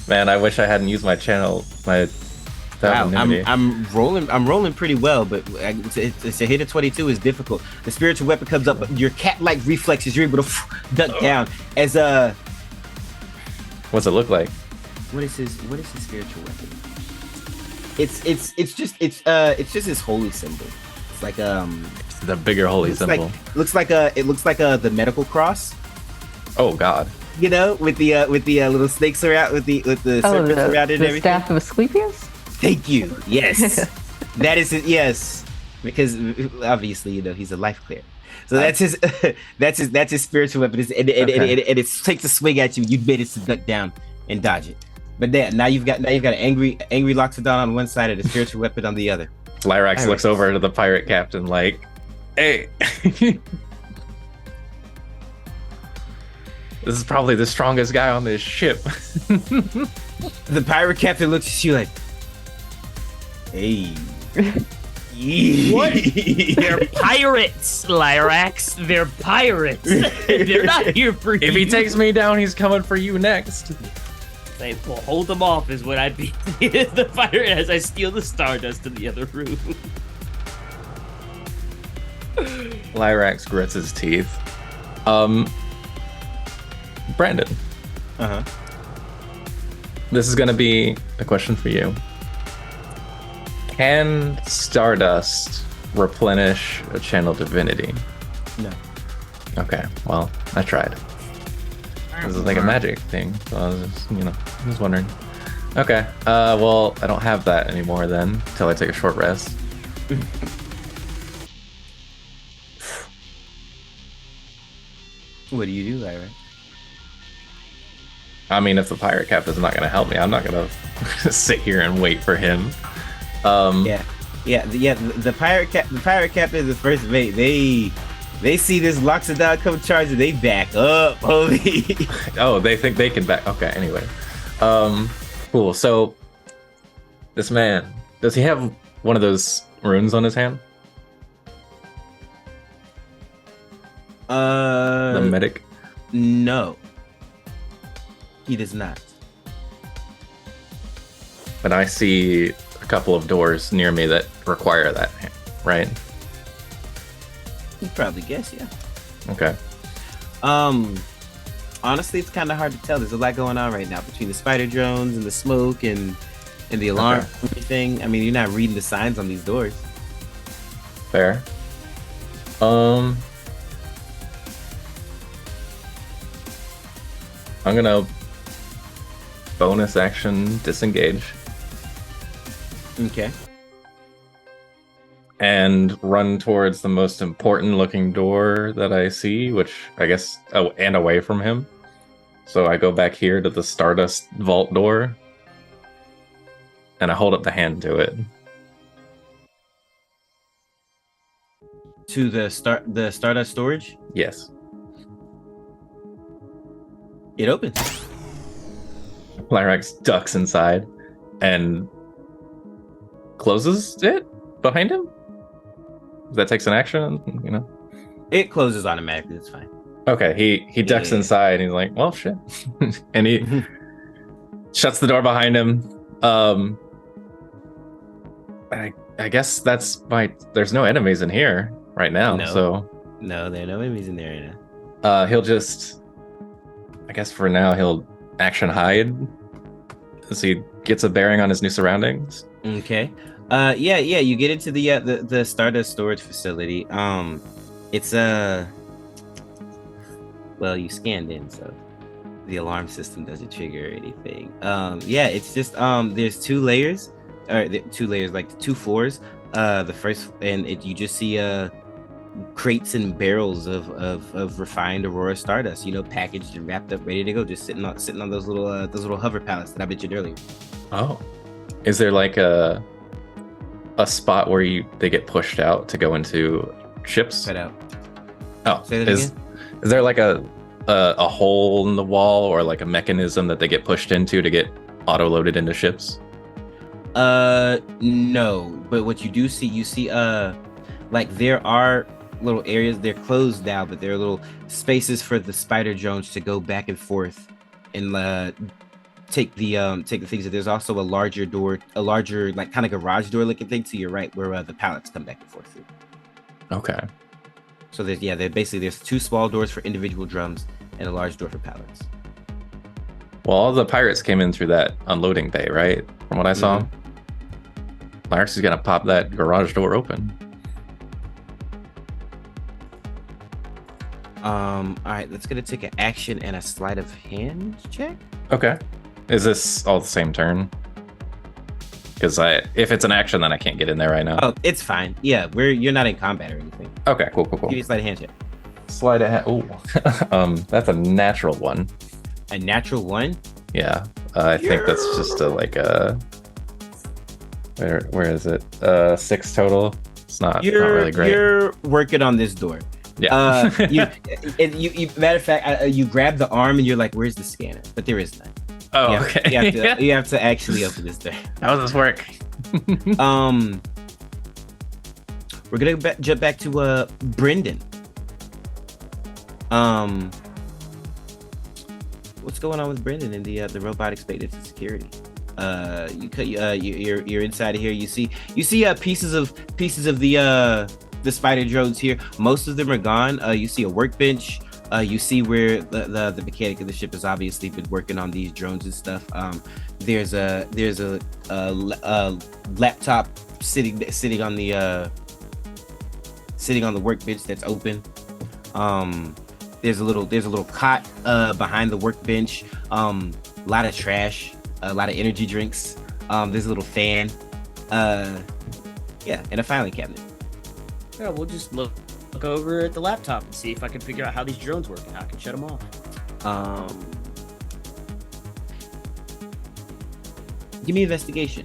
Man, I wish I hadn't used my channel. Wow, I'm rolling pretty well, but it's a hit of 22 is difficult. The spiritual weapon comes up, your cat-like reflexes, you're able to duck down as What's it look like? What is his spiritual weapon? It's just his holy symbol. It's like The bigger holy symbol. It looks like the medical cross. Oh God. You know, with the little snakes around, with the serpents around it and everything. Staff of Asclepius? Thank you. Yes, that is it. Yes, because obviously, you know, he's a life cleric. So that's his spiritual weapon. And it takes a swing at you. You manage to duck down and dodge it. But now you've got an angry Loxodon on one side and a spiritual weapon on the other. Lyrax looks over to the pirate captain like, "Hey, this is probably the strongest guy on this ship." The pirate captain looks at you like, "Hey." What? They're pirates, Lyrax. They're pirates. They're not here for you. If he takes me down, he's coming for you next. Say, well, hold them off is what I'd be the pirate as I steal the Stardust in the other room. Lyrax grits his teeth. Brenden. This is gonna be a question for you. Can Stardust replenish a channel divinity? No. Okay, well, I tried. This is like a magic thing, so I was just wondering. Okay, well, I don't have that anymore then, until I take a short rest. What do you do, Lyra? I mean, if the pirate captain's not gonna help me, I'm not gonna sit here and wait for him. The pirate captain is the first mate. They see this Loxodon come charging, they back up, homie. Oh, they think they can back. Okay, anyway. Cool. So, this man, does he have one of those runes on his hand? The medic? No. He does not. But I see a couple of doors near me that require that, right? You'd probably guess, yeah. Okay. Honestly, it's kind of hard to tell. There's a lot going on right now between the spider drones and the smoke and the alarm and everything. I mean, you're not reading the signs on these doors. Fair. I'm gonna bonus action disengage Okay. and run towards the most important looking door that I see, which I guess, and away from him. So I go back here to the Stardust vault door and I hold up the hand to it. To the Stardust storage. Yes. It opens. Lyrax ducks inside and closes it behind him. That takes an action, you know. It closes automatically. It's fine. Okay, he ducks inside and he's like, well, shit. And he shuts the door behind him. I guess that's there's no enemies in here right now. No. So No, there are no enemies in there right now. he'll just, I guess for now, he'll action hide as he gets a bearing on his new surroundings. Okay. Yeah. You get into the Stardust storage facility. It's well, you scanned in, so the alarm system doesn't trigger anything. Yeah, it's just there's two layers, like two floors. The first, and you just see crates and barrels of refined Aurora Stardust, packaged and wrapped up, ready to go, just sitting on those little hover pallets that I mentioned earlier. Oh, is there like a spot where they get pushed out to go into ships? Cut out. Oh, Say that is there like a hole in the wall or like a mechanism that they get pushed into to get auto loaded into ships? No, but what you see like there are little areas, they're closed now, but there are little spaces for the spider drones to go back and forth and take the things. There's also a larger door, like kind of garage door looking thing to your right where the pallets come back and forth through. Okay. So there's two small doors for individual drums and a large door for pallets. Well, all the pirates came in through that unloading bay, right? From what I saw. Lyrax is gonna pop that garage door open. All right, let's gonna take an action and a sleight of hand check. Okay. Is this all the same turn? Because if it's an action, then I can't get in there right now. Oh, it's fine. Yeah, you're not in combat or anything. Okay, cool. Give you a sleight of hand check. Sleight of hand. Ooh. That's a natural one. A natural one? Yeah. I think that's just where is it? 6 total. It's not really great. You're working on this door. Yeah. You matter of fact, you grab the arm and you're like, "Where's the scanner?" But there is none. Oh, okay. You have to actually open this door. How does this work? We're gonna jump back to Brenden. What's going on with Brenden in the robotics maintenance and security? You're inside of here. You see pieces of the spider drones here. Most of them are gone. You see a workbench. You see where the mechanic of the ship has obviously been working on these drones and stuff. There's a laptop sitting on the workbench that's open. There's a little cot behind the workbench. A lot of trash, a lot of energy drinks. There's a little fan. And a filing cabinet. Yeah, we'll just look over at the laptop and see if I can figure out how these drones work and how I can shut them off. Give me investigation.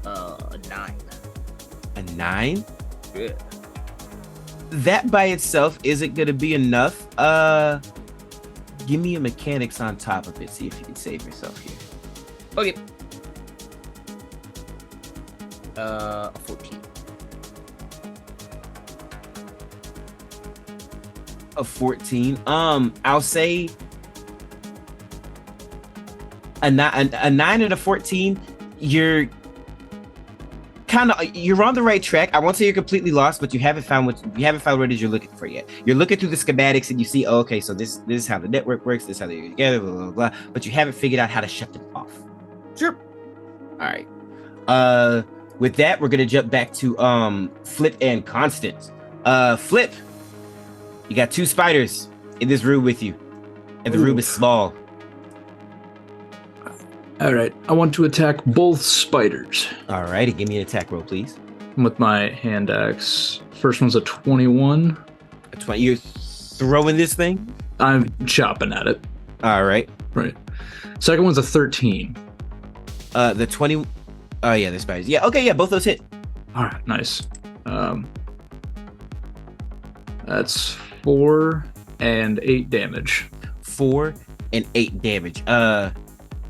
A 9. A 9? Good. That by itself isn't gonna be enough. Give me a mechanics on top of it. See if you can save yourself here. Okay. A 14. A 14. I'll say a 9 and a 14. kind of you're on the right track. I won't say you're completely lost, but you haven't found what it is you're looking for yet. You're looking through the schematics and you see, oh, okay, so this is how the network works, this is how they get together, blah, blah, blah, but you haven't figured out how to shut them off. Sure. All right. With that, we're gonna jump back to Flip and Constance. Flip, you got 2 spiders in this room with you, and the room is small. All right, I want to attack both spiders. All righty, give me an attack roll, please. With my hand axe. First one's a 21. A 20. You're throwing this thing? I'm chopping at it. All right. Right. Second one's a 13. The 20. Oh yeah, the spiders. Yeah. Okay. Yeah, both those hit. All right. Nice. That's 4 and 8 damage. 4 and 8 damage.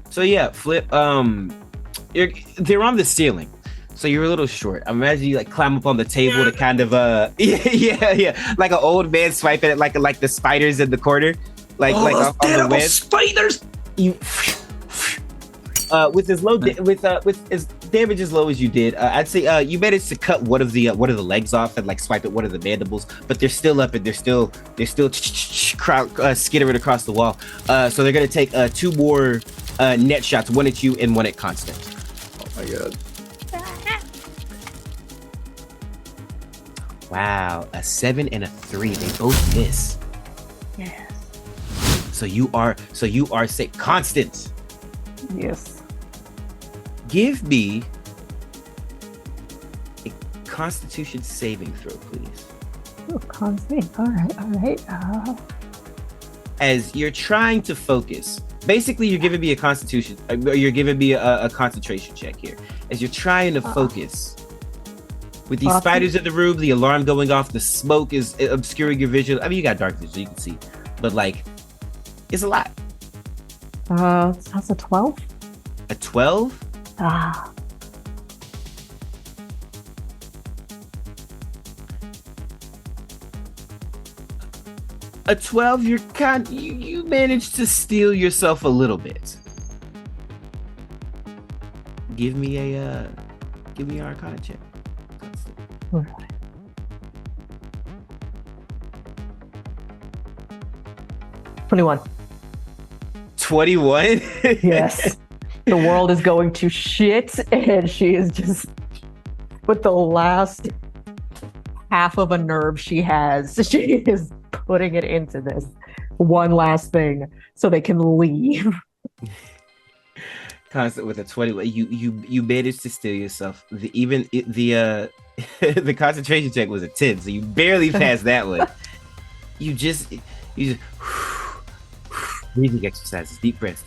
So yeah, Flip. They're on the ceiling, so you're a little short. I imagine you like climb up on the table to kind of yeah, like an old man swiping at like the spiders in the corner, like on the web. Spiders. You with as low with as damage as low as you did, I'd say you managed to cut one of the legs off and like swipe at one of the mandibles, but they're still up and they're still skittering across the wall. So they're gonna take 2 more net shots, one at you and one at Constance. Oh my god. Wow, a 7 and a 3. They both miss. Yes. So you are safe. Constance, Yes. give me a Constitution saving throw, please. Oh, constant. All right. As you're trying to focus, basically you're giving me a Constitution, you're giving me a concentration check here. As you're trying to focus, with these spiders in the room, the alarm going off, the smoke is obscuring your vision. I mean, you got dark vision, so you can see, but like, it's a lot. That's a 12. A 12? Ah. A 12, you managed to steal yourself a little bit. Give me an Arcana check. All right. $21. 21? Yes. The world is going to shit, and she is just with the last half of a nerve she has. She is putting it into this one last thing so they can leave. Constant with a 21. You managed to steal yourself. The concentration check was a 10, so you barely passed that one. You just breathing exercises, deep breaths.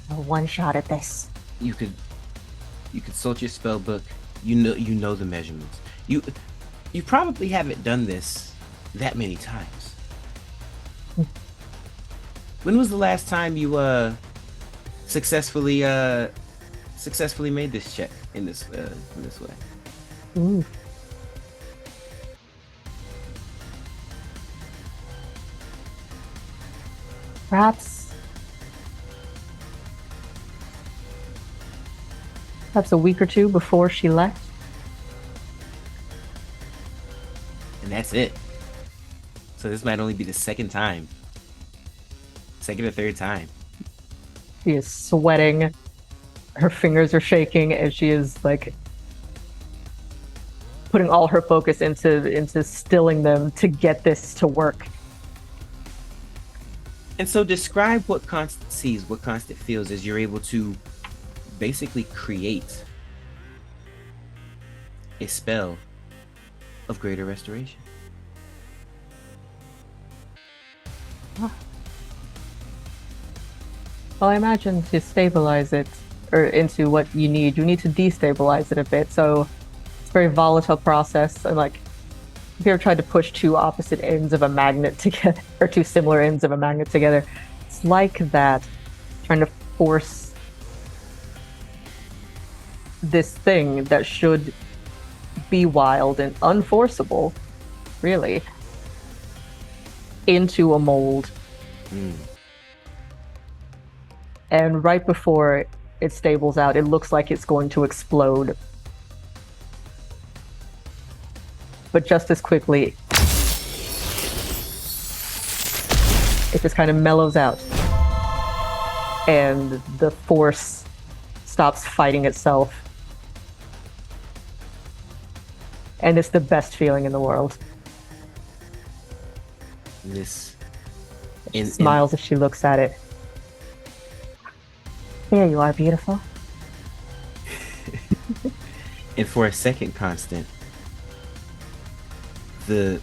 One shot at this. You could consult your spell book. You know the measurements. You probably haven't done this that many times. When was the last time you successfully made this check in this way? Ooh. Perhaps a week or two before she left. And that's it. So this might only be the second or third time. She is sweating. Her fingers are shaking, and she is like putting all her focus into stilling them to get this to work. And so describe what Constant sees, what Constant feels as you're able to basically create a spell of greater restoration. Well, I imagine to stabilize it or into what you need to destabilize it a bit. So it's a very volatile process. And like, if you ever tried to push 2 opposite ends of a magnet together, or 2 similar ends of a magnet together, it's like that, trying to force this thing that should be wild and unforceable, really, into a mold. And right before it stables out. It looks like it's going to explode. But just as quickly, it just kind of mellows out. And the force stops fighting itself. And it's the best feeling in the world. Smiles as she looks at it. There you are, beautiful. And for a second, Constant, the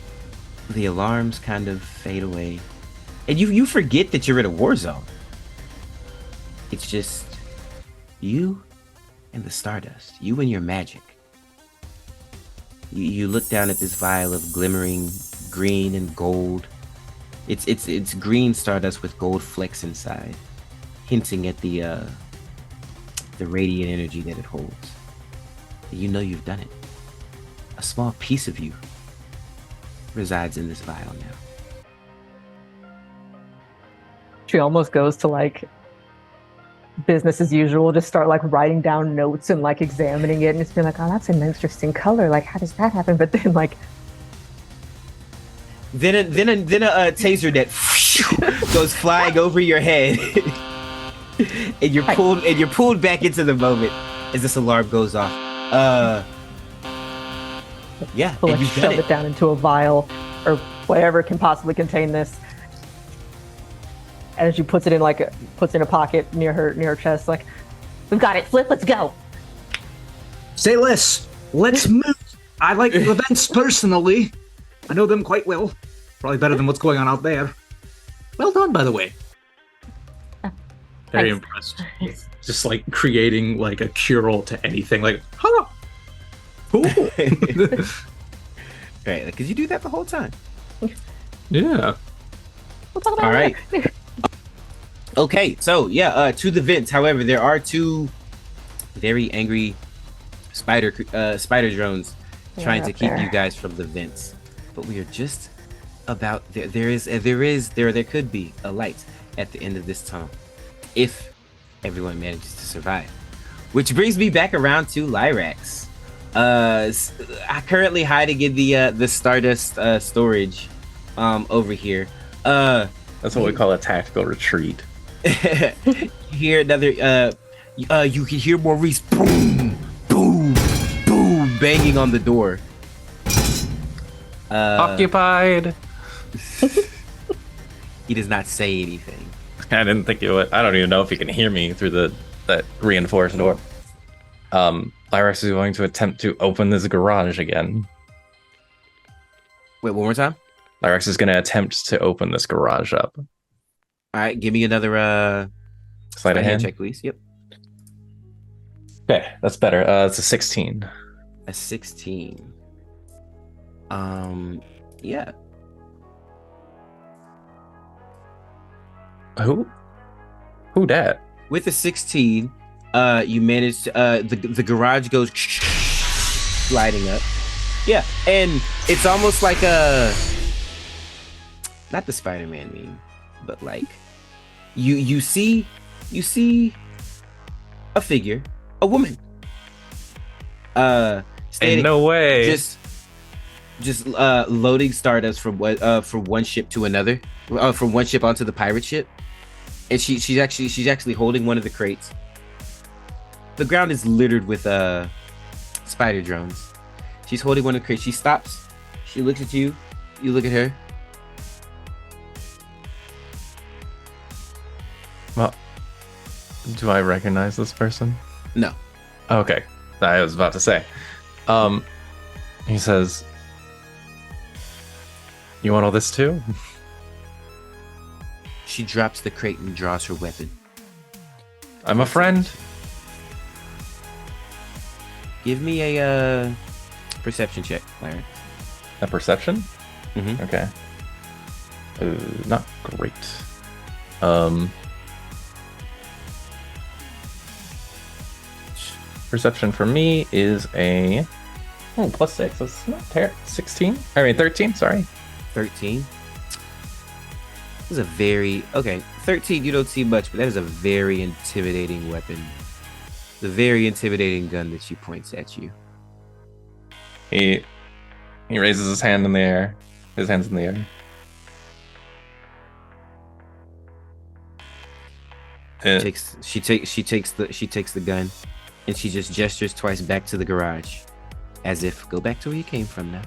alarms kind of fade away, and you forget that you're in a war zone. It's just you and the Stardust, you and your magic. You look down at this vial of glimmering green and gold. It's green Stardust with gold flecks inside, hinting at the radiant energy that it holds. You know you've done it. A small piece of you resides in this vial now. She almost goes to like business as usual, just start like writing down notes and like examining it, and just being like, oh, that's an interesting color. Like, how does that happen? But then like then a taser net goes flying over your head, and you're pulled back into the moment as this alarm goes off. Yeah, and like you shove it down into a vial or whatever can possibly contain this. And she puts it in a pocket near her chest, like, we've got it, Flip, let's go. Say less. Let's move. I like the events personally. I know them quite well. Probably better than what's going on out there. Well done, by the way. Very impressed. Just like creating like a cure-all to anything. Like, huh? Cool. Right, because you do that the whole time. Yeah. We'll talk about All it right. later. Okay, so yeah, to the vents. However, there are two very angry spider drones trying to keep you guys from the vents. But we are just about there. There could be a light at the end of this tunnel, if everyone manages to survive. Which brings me back around to Lyrax. I currently hiding in the Stardust storage over here. That's what we call a tactical retreat. Hear another you can hear Maurice boom boom boom banging on the door. Occupied. He does not say anything. I didn't think you would. I don't even know if you can hear me through that reinforced door. Lyrax is going to attempt to open this garage again. Wait, one more time. Lyrax is going to attempt to open this garage up. All right, give me another Sleight of hand check, please. Yep. Okay, that's better. It's a 16. A 16. Yeah. Who dat? With a 16, you managed to, the garage goes sliding up. Yeah, and it's almost like not the Spider-Man meme, but like you see a figure, a woman. Ain't no way. Just loading Stardust from one ship to another, from one ship onto the pirate ship, and she's actually holding one of the crates. The ground is littered with spider drones. She's holding one of the crates. She stops. She looks at you. You look at her. Well, do I recognize this person? No. Okay, I was about to say. He says, "You want all this too?" She drops the crate and draws her weapon. I'm a friend. Give me a perception check, Larry. A perception? Mm-hmm. Okay. Not great. Perception for me is a +6. That's not terrible. 16. I mean 13. Sorry. 13. This is a very 13. You don't see much, but that is a very intimidating weapon. the very intimidating gun that she points at you. He raises his hand in the air. His hands in the air. She takes the gun, and she just gestures twice back to the garage, as if go back to where you came from now.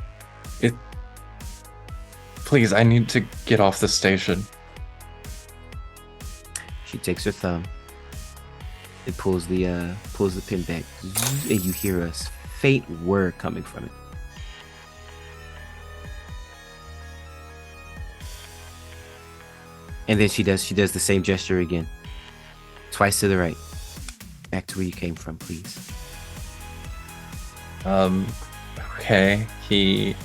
Please, I need to get off the station. She takes her thumb and pulls the pin back, and you hear a faint whir coming from it. And then she does the same gesture again. Twice to the right. Back to where you came from, please. Okay. He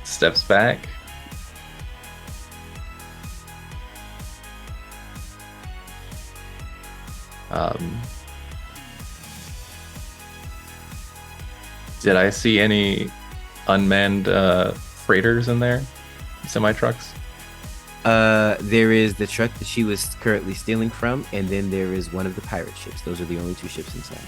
steps back. Did I see any unmanned freighters in there? Semi-trucks? There is the truck that she was currently stealing from, and then there is one of the pirate ships. Those are the only 2 ships inside.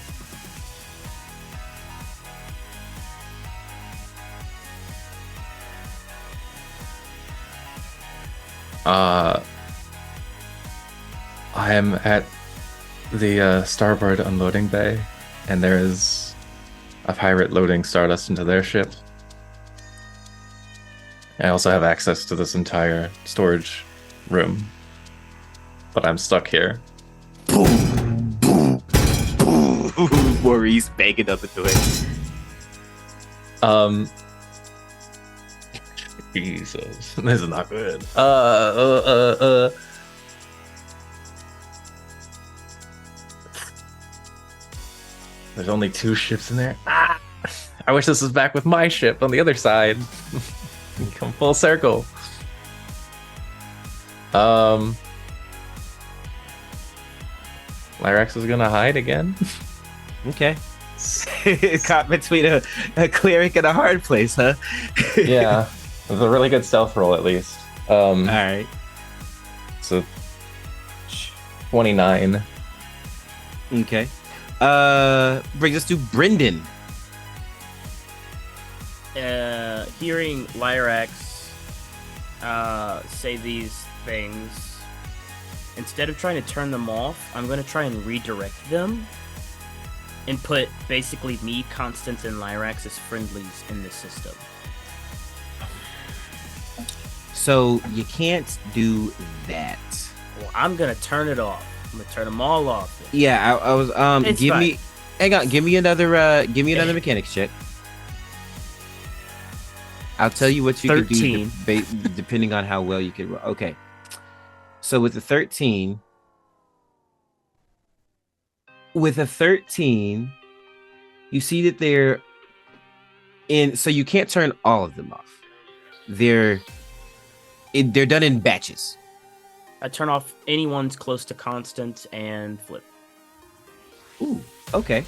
I am at the starboard unloading bay, and there is a pirate loading Stardust into their ship. I also have access to this entire storage room, but I'm stuck here. Maurice banging up at the way. Jesus, this is not good. There's only 2 ships in there. I wish this was back with my ship on the other side. Come full circle. Lyrax is gonna hide again. Okay. Caught between a cleric and a hard place, huh? Yeah, it was a really good stealth roll at least. All right. So 29. Okay. Brings us to Brenden. Hearing Lyrax say these things, instead of trying to turn them off, I'm going to try and redirect them and put basically me, Constance, and Lyrax as friendlies in the system. So you can't do that. Well, I'm going to turn it off. I'm going to turn them all off. Yeah, I was It's give fine. me hang on, give me another mechanics check. I'll tell you what you 13. can do depending on how well you can roll. Okay. So with a 13, you see that they're in, so you can't turn all of them off. They're done in batches. I turn off anyone's close to Constance and Flip. Ooh, okay.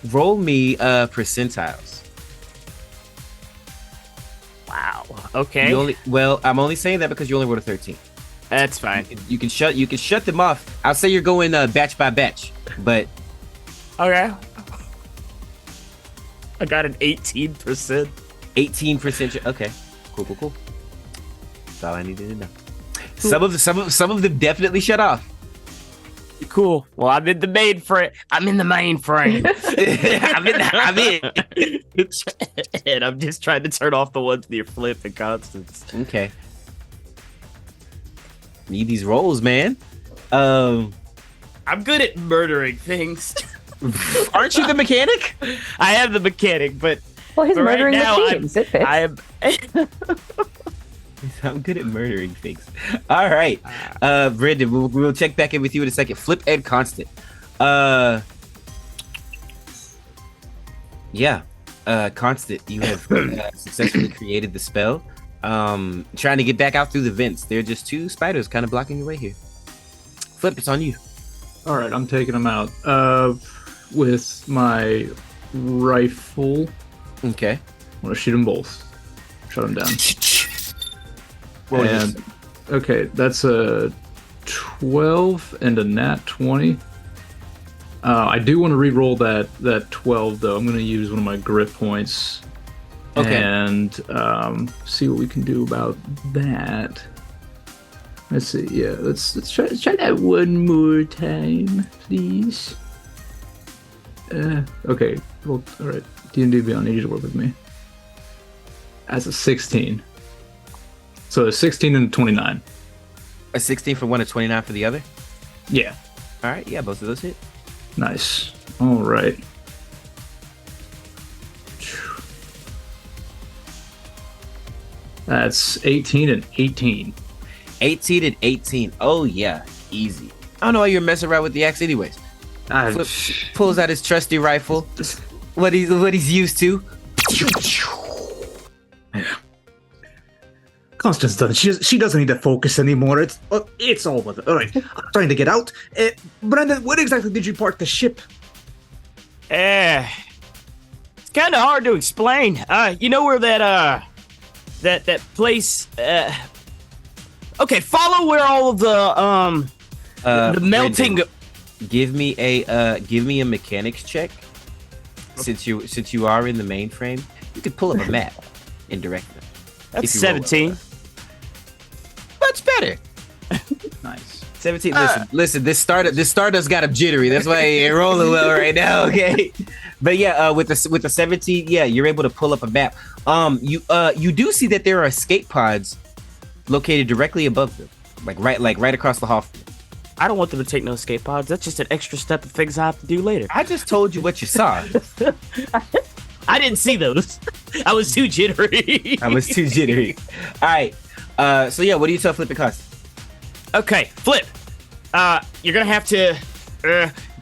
Roll me percentiles. Wow. Okay. I'm only saying that because you only rolled a 13. That's fine. You can shut them off. I'll say you're going batch by batch, but Okay. I got an 18%. 18%. Okay, cool. That's all I needed to know. Some of them definitely shut off. Cool. Well, I'm in the mainframe. I'm in the mainframe. I'm in. And I'm just trying to turn off the ones near Flip and Constance. Okay. Need these rolls, man. I'm good at murdering things. Aren't you the mechanic? I am the mechanic, but Well, he's But right murdering now, machines. It fits. I am. I'm good at murdering things. All right, Brenden, we'll check back in with you in a second. Flip and Constant. Constant, you have successfully created the spell. Trying to get back out through the vents. There are just 2 spiders kind of blocking your way here. Flip, it's on you. All right, I'm taking them out with my rifle. Okay. I'm gonna shoot them both. Shut them down. Roll And Okay, that's a 12 and a nat 20. I do want to re-roll that 12 though. I'm going to use one of my grit points. Okay. And see what we can do about that. Let's see. Yeah, let's try that one more time, please. Okay. Well, all right. D&D Beyond, I need you to work with me. That's a 16. So a 16 and a 29. A 16 for one, a 29 for the other. Yeah. All right, yeah, both of those hit. Nice. All right. That's 18 and 18. 18 and 18. Oh yeah, easy. I don't know why you're messing around with the axe, anyways. Flip pulls out his trusty rifle. What he's used to. Constance done. She doesn't need to focus anymore. It's all with it. All right, I'm trying to get out. Brenden, where exactly did you park the ship? It's kind of hard to explain. You know where that place? Okay, follow where all of the melting. Brenden, give me a mechanics check. Since you are in the mainframe, you could pull up a map and direct them. That's 17. Much better. Nice. 17. Listen. This Stardust got him jittery. That's why he ain't rolling well right now. Okay. But yeah, with the 17, yeah, you're able to pull up a map. You do see that there are escape pods located directly above them, like right across the hall. I don't want them to take no escape pods. That's just an extra step of things I have to do later. I just told you what you saw. I didn't see those. I was too jittery. All right. So yeah, what do you tell Flip it costs? Okay, Flip. You're gonna have to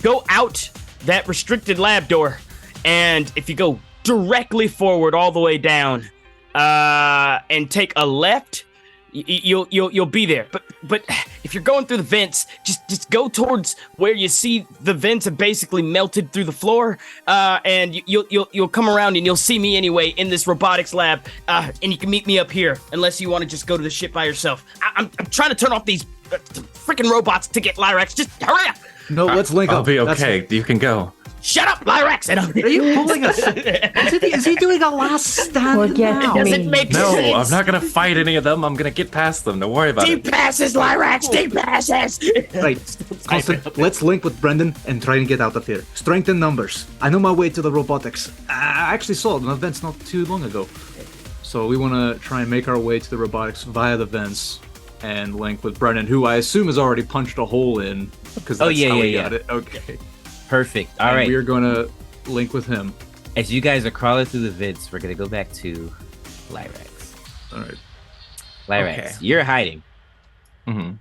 go out that restricted lab door, and if you go directly forward all the way down, and take a left, you'll be there. But if you're going through the vents, just go towards where you see the vents have basically melted through the floor, and you'll come around and you'll see me anyway in this robotics lab, and you can meet me up here unless you want to just go to the ship by yourself. I'm trying to turn off these freaking robots to get Lyrax. Just hurry up! No, let's link I'll up. be okay. You can go. Shut up, Lyrax! Are you pulling us? Is he doing a last stand Forget now? me. Doesn't make No, sense. I'm not gonna fight any of them. I'm gonna get past them. Don't worry about Deep it. passes, Lyrax! Deep passes! Right, Constance, let's link with Brenden and try and get out of here. Strength in numbers. I know my way to the robotics. I actually saw it in the vents not too long ago. So we want to try and make our way to the robotics via the vents and link with Brenden, who I assume has already punched a hole in because that's yeah, how we yeah, got it. Okay. Perfect. All And right. we're going to link with him. As you guys are crawling through the vents, we're gonna go back to Lyrax. All right. Lyrax, Okay. you're hiding. hmm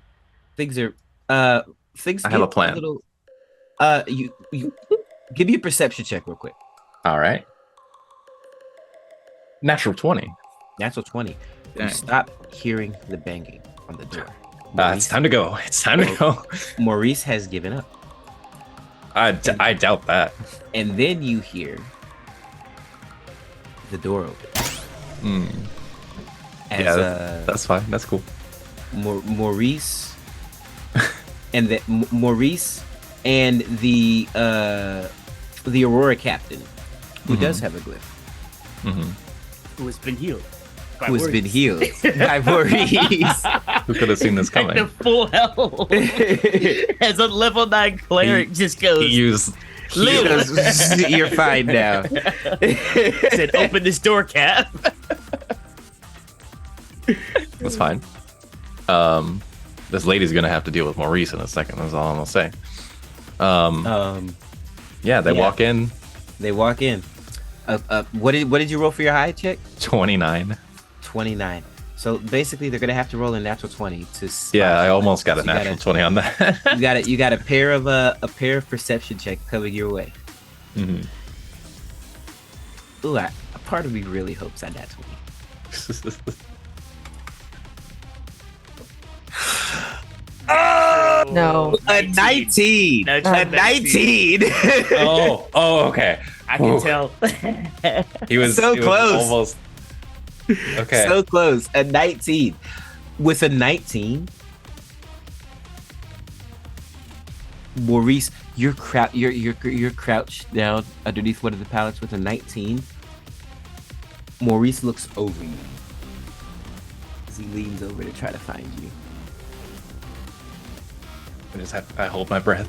Things are things. I have get a plan. little, you give me a perception check real quick. All right. Natural 20. Natural 20. Dang. You stop hearing the banging on the door. It's time to go. It's time to go. Maurice has given up. I doubt that. And then you hear the door open. Mm. As Yeah, that's fine. That's cool. Maurice and Maurice and the Aurora captain, who does have a glyph, hmm Who has been healed. who has been healed by Maurice. Who could have seen this The coming? full health. As a level 9 cleric just goes, He used. You're fine now. said, open this door, Cap. That's fine. This lady's gonna have to deal with Maurice in a second. That's all I'm gonna say. Yeah, they yeah. walk in. They walk in. What did you roll for your high check? 29. 29. So basically, they're gonna have to roll a natural 20 to. Yeah, I almost got a You natural gotta- 20 on that. You got a pair of perception check coming your way. Mhm. Ooh, a part of me really hopes I nat 20. No. A 19. Natural A 19. oh, okay. I can tell. He was So he was close. almost. Okay. So close. A 19. With a 19, Maurice, you're crouched down underneath one of the pallets with a 19. Maurice looks over you as he leans over to try to find you. I hold my breath.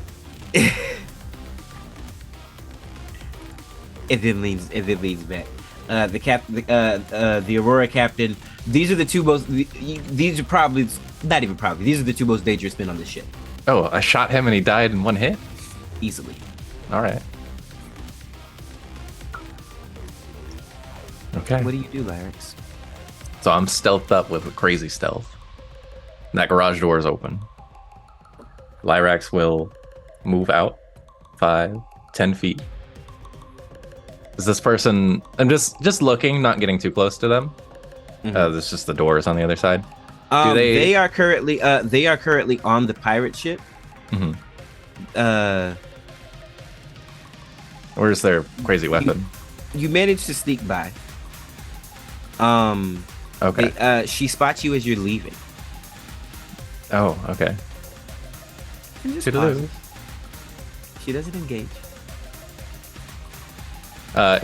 And then leans back. The Aurora captain. These are the two most. These are probably not even probably. These are the two most dangerous men on the ship. Oh, I shot him and he died in one hit? Easily. All right. Okay. What do you do, Lyrax? So I'm stealthed up with crazy stealth. That garage door is open. Lyrax will move out 5, 10 feet. Is this person? I'm just looking, not getting too close to them. There's just the doors on the other side. They are currently on the pirate ship. Where's their crazy weapon? You managed to sneak by. Okay. She spots you as you're leaving. Oh, okay. Toodaloo. She doesn't engage.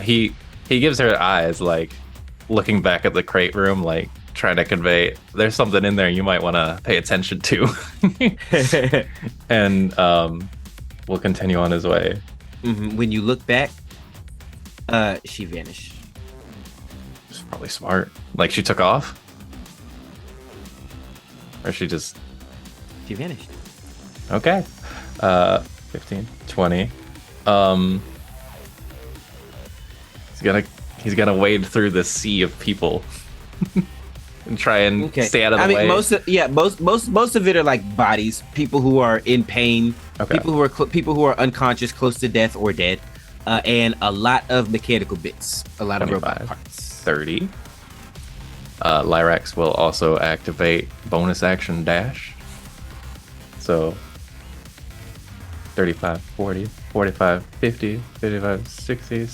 He gives her eyes, like looking back at the crate room, like trying to convey there's something in there you might want to pay attention to. And will continue on his way. When you look back, she vanished. It's probably smart. Like she took off, or she vanished. Okay. 15, 20. He's gonna wade through the sea of people and try and stay out of the way. Most of it are like bodies, people who are in pain, people who are unconscious, close to death or dead, and a lot of mechanical bits, a lot of robot parts. 30. Lyrax will also activate bonus action dash. So 35, 40, 45, 50, 55, 60,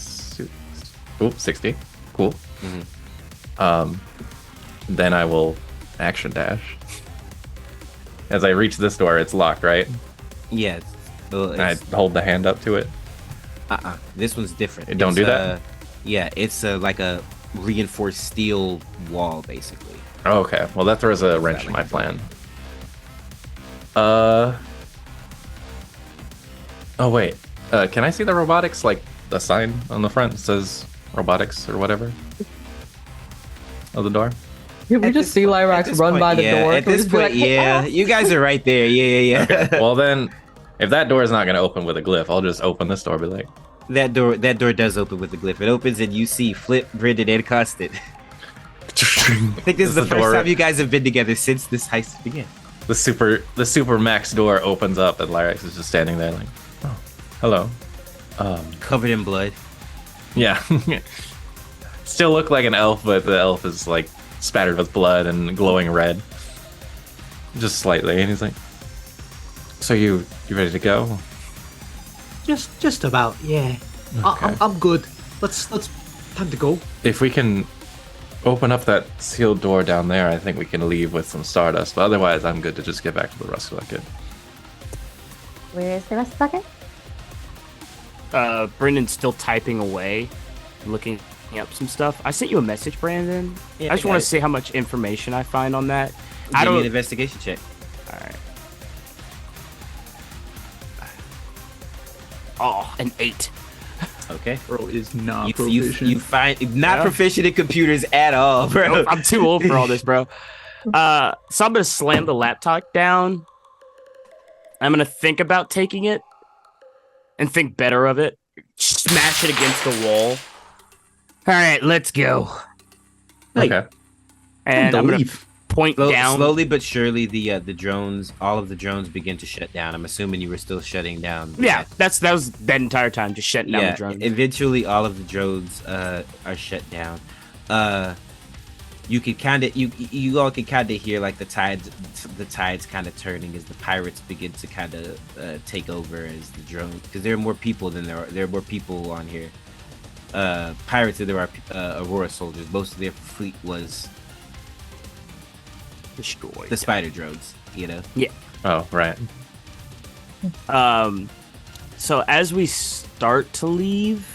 60. Cool. Then I will action dash. As I reach this door, it's locked, right? Yeah. I hold the hand up to it. This one's different. Don't do that? Yeah, it's like a reinforced steel wall, basically. Oh, okay. Well, that throws a wrench in my plan. Oh, wait. Can I see the robotics? Like, the sign on the front says robotics or whatever? Of the door? Can we just see Lyrax run by the door? At this point, you guys are right there. Yeah. Okay. Well, then, if that door is not going to open with a glyph, I'll just open this door. Be like, that door does open with the glyph. It opens and you see Flip, Brenden, and Constant. I think this is the first time you guys have been together since this heist began. The super max door opens up and Lyrax is just standing there like, oh, hello. Covered in blood. Yeah. Still look like an elf, but the elf is like spattered with blood and glowing red. Just slightly. And he's like, so you ready to go? Just about, yeah. Okay. I'm good. Let's time to go. If we can open up that sealed door down there, I think we can leave with some Stardust. But otherwise, I'm good to just get back to the rust bucket. Where is the rest bucket? Brendan's still typing away, looking up some stuff. I sent you a message, Brenden. Yeah, I just want to see how much information I find on that. Give me an investigation check. All right. Oh, an 8. Okay. Bro is not You proficient. proficient in computers at all, bro. Nope, I'm too old for all this, bro. So I'm gonna slam the laptop down. I'm gonna think about taking it and think better of it. Smash it against the wall. All right, let's go. Okay. And I'm gonna leave. point down. Slowly but surely, the drones, all of the drones begin to shut down. I'm assuming you were still shutting down. Yeah, that was that entire time, just shutting down the drones. Eventually, all of the drones are shut down. You can kind of you all can kind of hear like the tides kind of turning as the pirates begin to kind of take over as the drones, because there are more people than there are more people on here. Pirates than there are Aurora soldiers. Most of their fleet was destroyed. The spider drones, you know. Oh, right. So as we start to leave,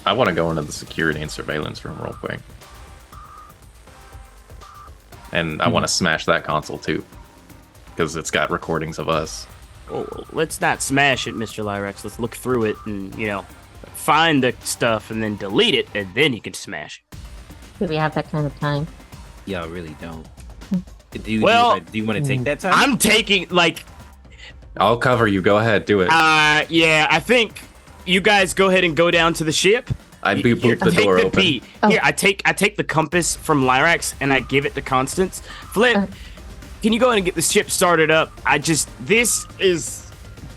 I want to go into the security and surveillance room real quick. And I want to smash that console too. Because it's got recordings of us. well, let's not smash it, Mr. Lyrax. Let's look through it and, find the stuff and then delete it, and then you can smash it. Do we have that kind of time? Y'all really don't. Do you want to take that time? I'm taking, I'll cover you. Go ahead. Do it. yeah, I think you guys go ahead and go down to the ship. I boop the Take door the open. P. Here, I take the compass from Lyrax and I give it to Constance. Flip, can you go ahead and get the ship started up? This is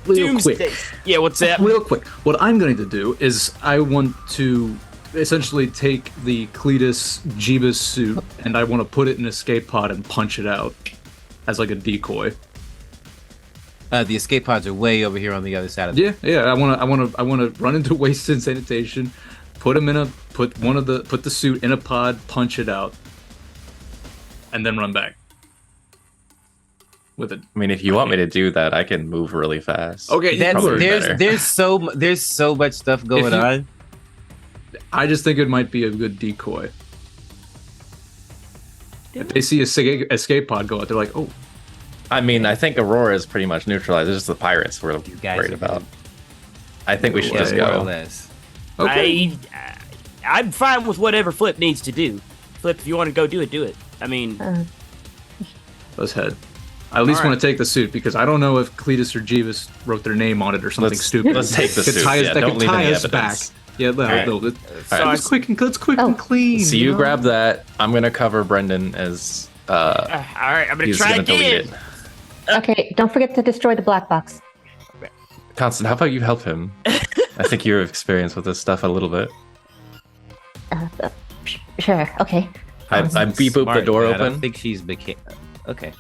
Real doomsday. quick. Yeah, what's that? Real quick, what I'm going to do is I want to essentially take the Cletus Jeebus suit and I want to put it in an escape pod and punch it out as like a decoy. The escape pods are way over here on the other side of the Yeah. I want to run into waste and sanitation, put the suit in a pod, punch it out, and then run back with it. I mean, if you want me to do that, I can move really fast. Okay, Probably better. there's so much stuff going on. I just think it might be a good decoy. If they see a escape pod go out, they're like, oh. I mean, I think Aurora is pretty much neutralized. It's just the pirates we're guys worried are about. gonna- I think we should just more or go. less. Okay. I'm fine with whatever Flip needs to do. Flip, if you want to go do it, do it. I mean, Let's head. I at least All right. want to take the suit because I don't know if Cletus or Jeebus wrote their name on it or something stupid. Let's take the That could suit. tie us, Yeah, that don't could leave tie any us back. evidence. Yeah, no, Alright. no. Let's quick and clean. So you grab that. I'm gonna cover Brenden as all right, I'm gonna he's try gonna delete again. it. Okay, don't forget to destroy the black box. Constant, how about you help him? I think you're experienced with this stuff a little bit. Sure, okay. I beep boop the Smart, door but I don't open. think she's okay.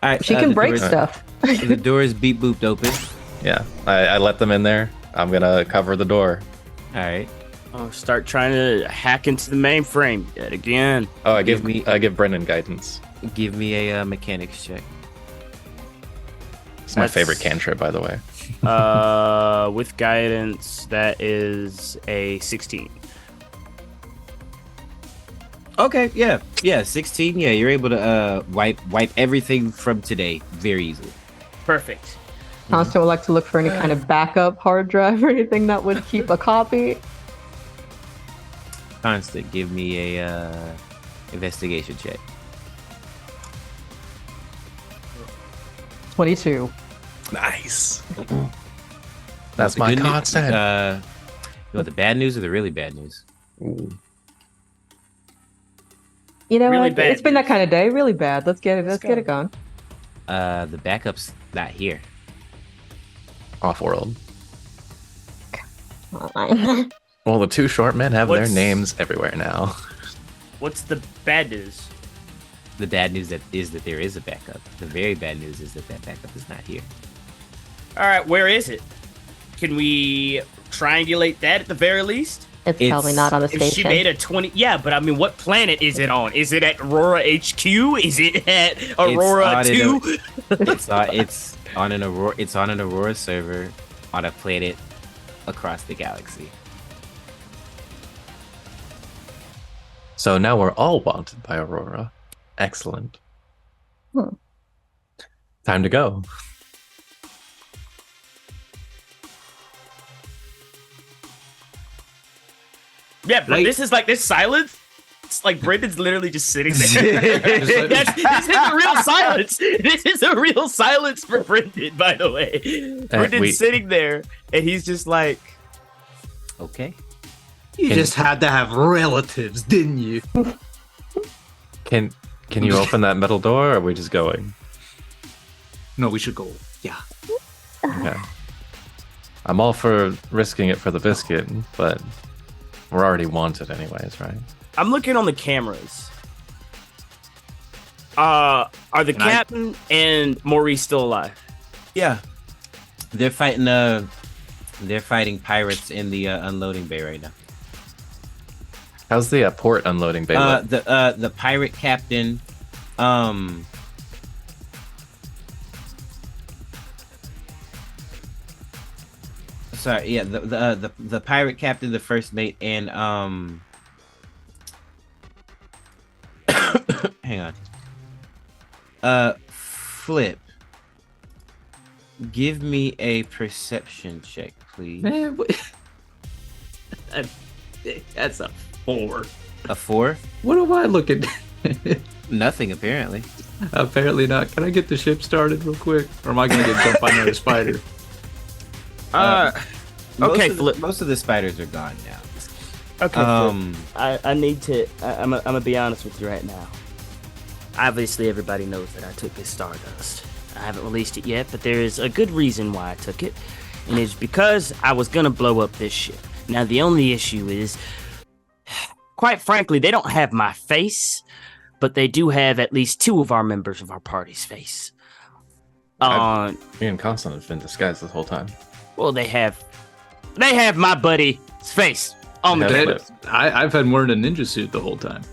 All right. She can the break door- stuff. The door is beep booped open. Yeah, I let them in there. I'm gonna cover the door. All right. Oh, start trying to hack into the mainframe yet again. Oh, I give Give me- I give Brenden guidance. Give me a mechanics check. It's my That's- favorite cantrip, by the way. With guidance, that is a 16. Okay. Yeah. 16. Yeah, you're able to wipe everything from today very easily. Perfect. Constant would like to look for any kind of backup hard drive or anything that would keep a copy. Constant, give me a investigation check. 22. Nice. That's The my good news- constant. You want the bad news or the really bad news? You know Really what? bad It's been that kind of day. Really bad. Let's get it going. The backup's not here. Off-world. Fine. Well, the two short men have What's- their names everywhere now. What's the bad news? The bad news is that there is a backup. The very bad news is that backup is not here. All right, where is it? Can we triangulate that at the very least? It's It's- probably not on the If station. she made a 20, yeah, but I mean, what planet is it on? Is it at Aurora HQ? Is it at Aurora on 2? It's on an Aurora server on a planet across the galaxy. So now we're all wanted by Aurora. Excellent. Time to go. Yeah, but Like- this is like this silence. It's like Brendan's literally just sitting there. this is a real silence. This is a real silence for Brendan, by the way. Brendan's wait. sitting there and he's just like, Okay. You Can- just had to have relatives, didn't you? Can you open that metal door, or are we just going? No, we should go. Yeah. Okay. I'm all for risking it for the biscuit, but we're already wanted anyways, right? I'm looking on the cameras. Are the Can I- captain and Maurice still alive? Yeah. They're fighting pirates in the unloading bay right now. How's the port unloading bay? look? The pirate captain Sorry, yeah, the pirate captain, the first mate, and hang on. Flip. Give me a perception check, please. Man, that's a 4. A 4? What am I looking? Nothing, apparently. Apparently not. Can I get the ship started real quick, or am I gonna get jumped by another spider? Okay, Flip. Flip. Most of the spiders are gone now. Okay, I need to. I'm gonna be honest with you right now. Obviously, everybody knows that I took this Stardust. I haven't released it yet, but there is a good reason why I took it, and it's because I was gonna blow up this ship. Now, the only issue is, quite frankly, they don't have my face, but they do have at least 2 of our members of our party's face. Me and Constant have been disguised this whole time. Well, they have my buddy's face on the clip. I've had wearing a ninja suit the whole time.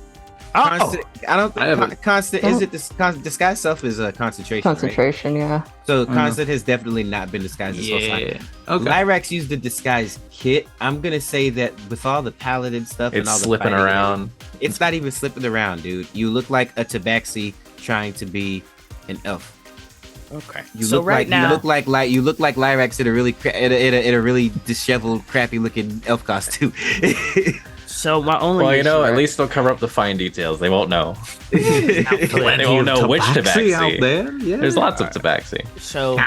Constant, I don't think I haven't- Constant is it disguise self is a concentration. Concentration, yeah. Right? So Constant has definitely not been disguised this whole time. Okay. Lyrax used the disguise kit. I'm gonna say that with all the paladin stuff and It's all the slipping fighting, around. it's not even slipping around, dude. You look like a tabaxi trying to be an elf. Okay. You So look right like now, you look like Lyrax in a really in a really disheveled, crappy looking elf costume. so my only Well, you know, issue, at right- least they'll cover up the fine details. They won't know. Flip, They won't know which Tabaxi out tabaxi. there. Yeah. There's lots of tabaxi. So,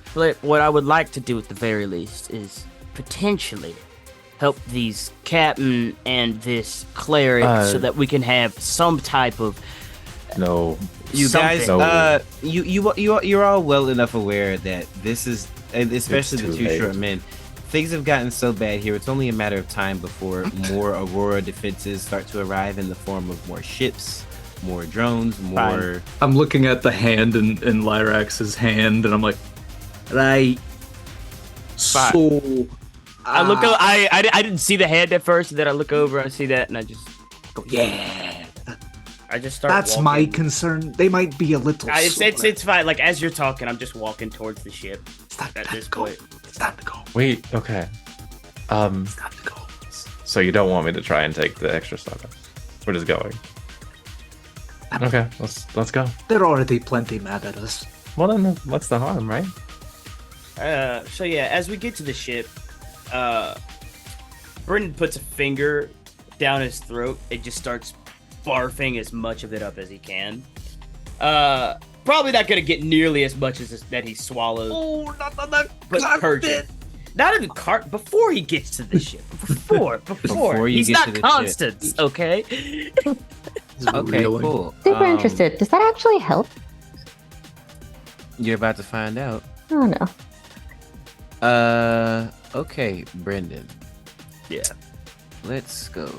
Flip, what I would like to do at the very least is potentially help these captain and this cleric so that we can have some type of No. You guys, No. you're all well enough aware that this is, and especially the too 2 late. short men. Things have gotten so bad here. It's only a matter of time before more Aurora defenses start to arrive in the form of more ships, more drones, more. I'm looking at the hand in Lyrax's hand, and I'm like, right. So I look. I didn't see the hand at first, and then I look over, I see that, and I just go, yeah. I just start. That's walking. my concern. They might be a little. It's fine. Like as you're talking, I'm just walking towards the ship. It's time At to this go. point. It's time to go. Wait, okay. It's time to go. So you don't want me to try and take the extra stuff? We're just going. Okay, let's go. They're already plenty mad at us. Well then, what's the harm, right? So yeah, as we get to the ship, Brenden puts a finger down his throat. It just starts barfing as much of it up as he can. Probably not gonna get nearly as much as that he swallows. Oh, not on the But purging. Not in the cart before he gets to the ship. Before Before you he's get not to the Constance, okay? Okay, cool. Super interested. Does that actually help? You're about to find out. Oh no. Okay, Brenden. Yeah. Let's go.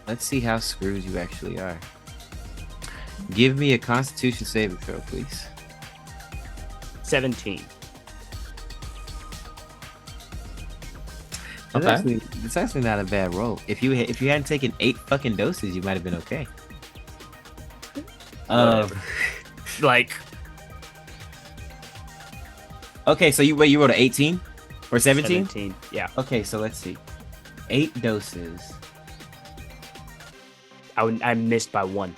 Let's see how screwed you actually are. Give me a Constitution saving throw, please. 17. Okay. It's actually not a bad roll. If you hadn't taken 8 fucking doses, you might have been okay. Like, Okay, so you rolled an 18 or 17? 17. Yeah. Okay, so let's see. 8 doses. I missed by 1.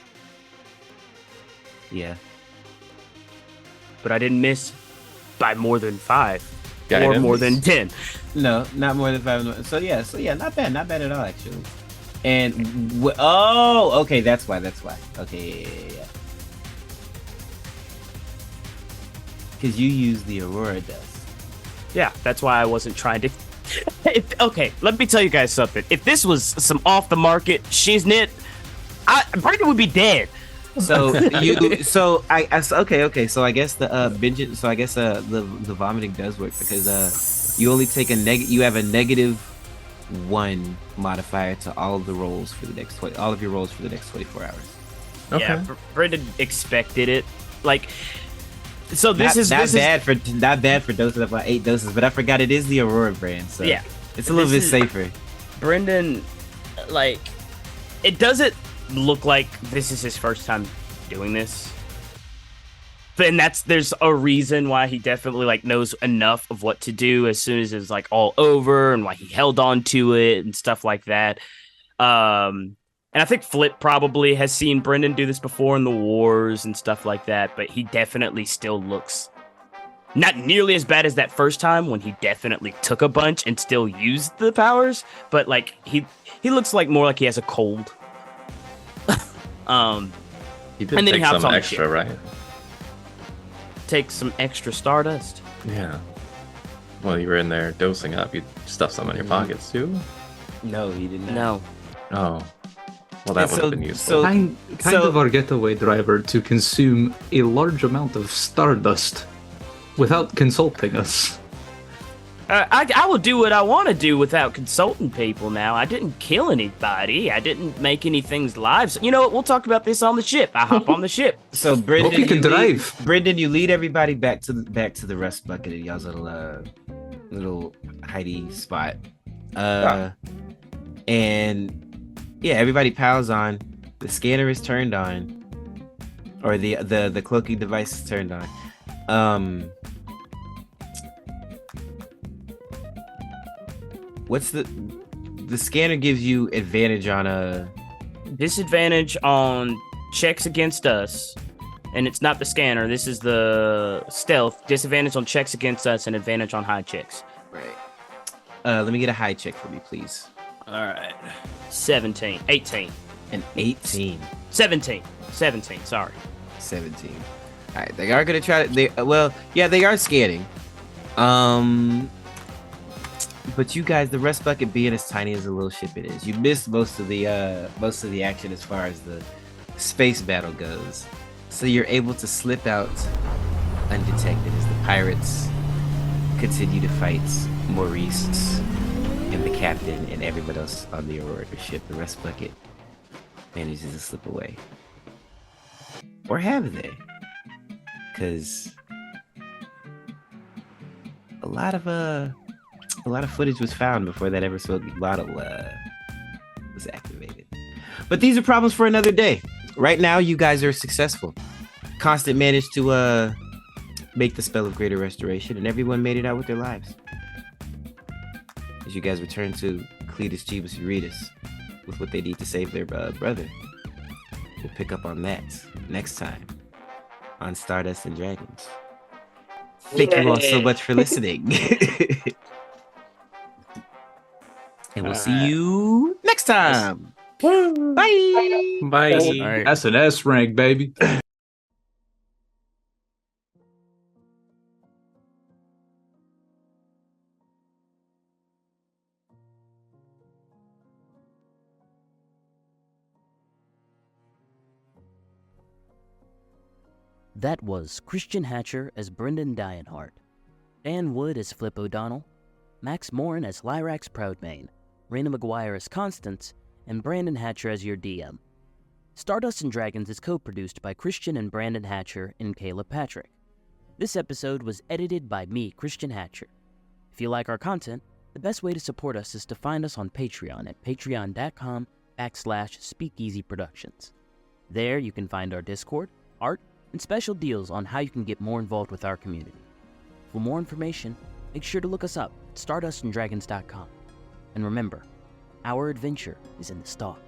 Yeah. But I didn't miss by more than 5. Or Guidance. more than 10. No, not more than 5. So yeah, not bad at all actually. And okay, that's why. Okay, yeah. Because you use the Aurora dust. Yeah, that's why I wasn't trying to. Okay, let me tell you guys something. If this was some off the market shiznit, Brenden would be dead. So okay. So I guess the vengeance. So I guess the vomiting does work because you only take you have a -1 modifier to all of the rolls for the next all of your rolls for the next 24 hours. Okay. Yeah, Brenden expected it. Like, so this is not bad for doses of about 8 doses, but I forgot it is the Aurora brand, so Yeah. it's a little bit This is- safer. Brenden, like, it doesn't look like this is his first time doing this. And there's a reason why he definitely like knows enough of what to do as soon as it's like all over, and why he held on to it and stuff like that. And I think Flip probably has seen Brenden do this before in the wars and stuff like that, but he definitely still looks not nearly as bad as that first time when he definitely took a bunch and still used the powers, but like he looks like more like he has a cold. He did and then he take hops some on the extra, ship. right? Take some extra Stardust. Yeah. Well, you were in there dosing up. You stuffed some in your pockets too. No, he did not. No. Oh. Well, that would have been useful. Kind of our getaway driver to consume a large amount of Stardust without consulting us. I will do what I want to do without consulting people now. I didn't kill anybody. I didn't make anything's lives. You know what? We'll talk about this on the ship. I hop on the ship. So Brenden, Hope you can drive. Brenden, you lead everybody back to the rest bucket at y'all's little hidey spot. And yeah, everybody piles on. The scanner is turned on, or the cloaking device is turned on. What's the scanner gives you advantage on a Disadvantage on checks against us. And it's not the scanner. This is the stealth. Disadvantage on checks against us and advantage on high checks. right. Let me get a high check for me, please. All right. 18. An 18. 17, sorry. 17. All right, they are gonna try to. They are scanning. But you guys, the rest bucket being as tiny as the little ship it is, you missed most of the action as far as the space battle goes. So you're able to slip out undetected as the pirates continue to fight Maurice and the captain and everyone else on the Aurora ship. The rest bucket manages to slip away. Or have they? Because a lot of footage was found before that ever smoking bottle was activated. But these are problems for another day. Right now, you guys are successful. Constant managed to make the spell of greater restoration, and everyone made it out with their lives. As you guys return to Cletus, Jeebus, and Retus with what they need to save their brother. We'll pick up on that next time on Stardust and Dragons. Thank you all so much for listening. And we'll see you next time. Bye. Bye. right. That's an S rank, baby. That was Christian Hatcher as Brenden Dionheart, Dan Wood as Flip Odonell, Max Morin as Lyrax Proudmane, Rayna Mcguire as Constance, and Brenden Hatcher as your DM. Stardust and Dragons is co-produced by Christian and Brenden Hatcher and Caleb Patrick. This episode was edited by me, Christian Hatcher. If you like our content, the best way to support us is to find us on Patreon at patreon.com/SpeakeasyProductions. There you can find our Discord, art, and special deals on how you can get more involved with our community. For more information, make sure to look us up at stardustanddragons.com. And remember, our adventure is in the stalk.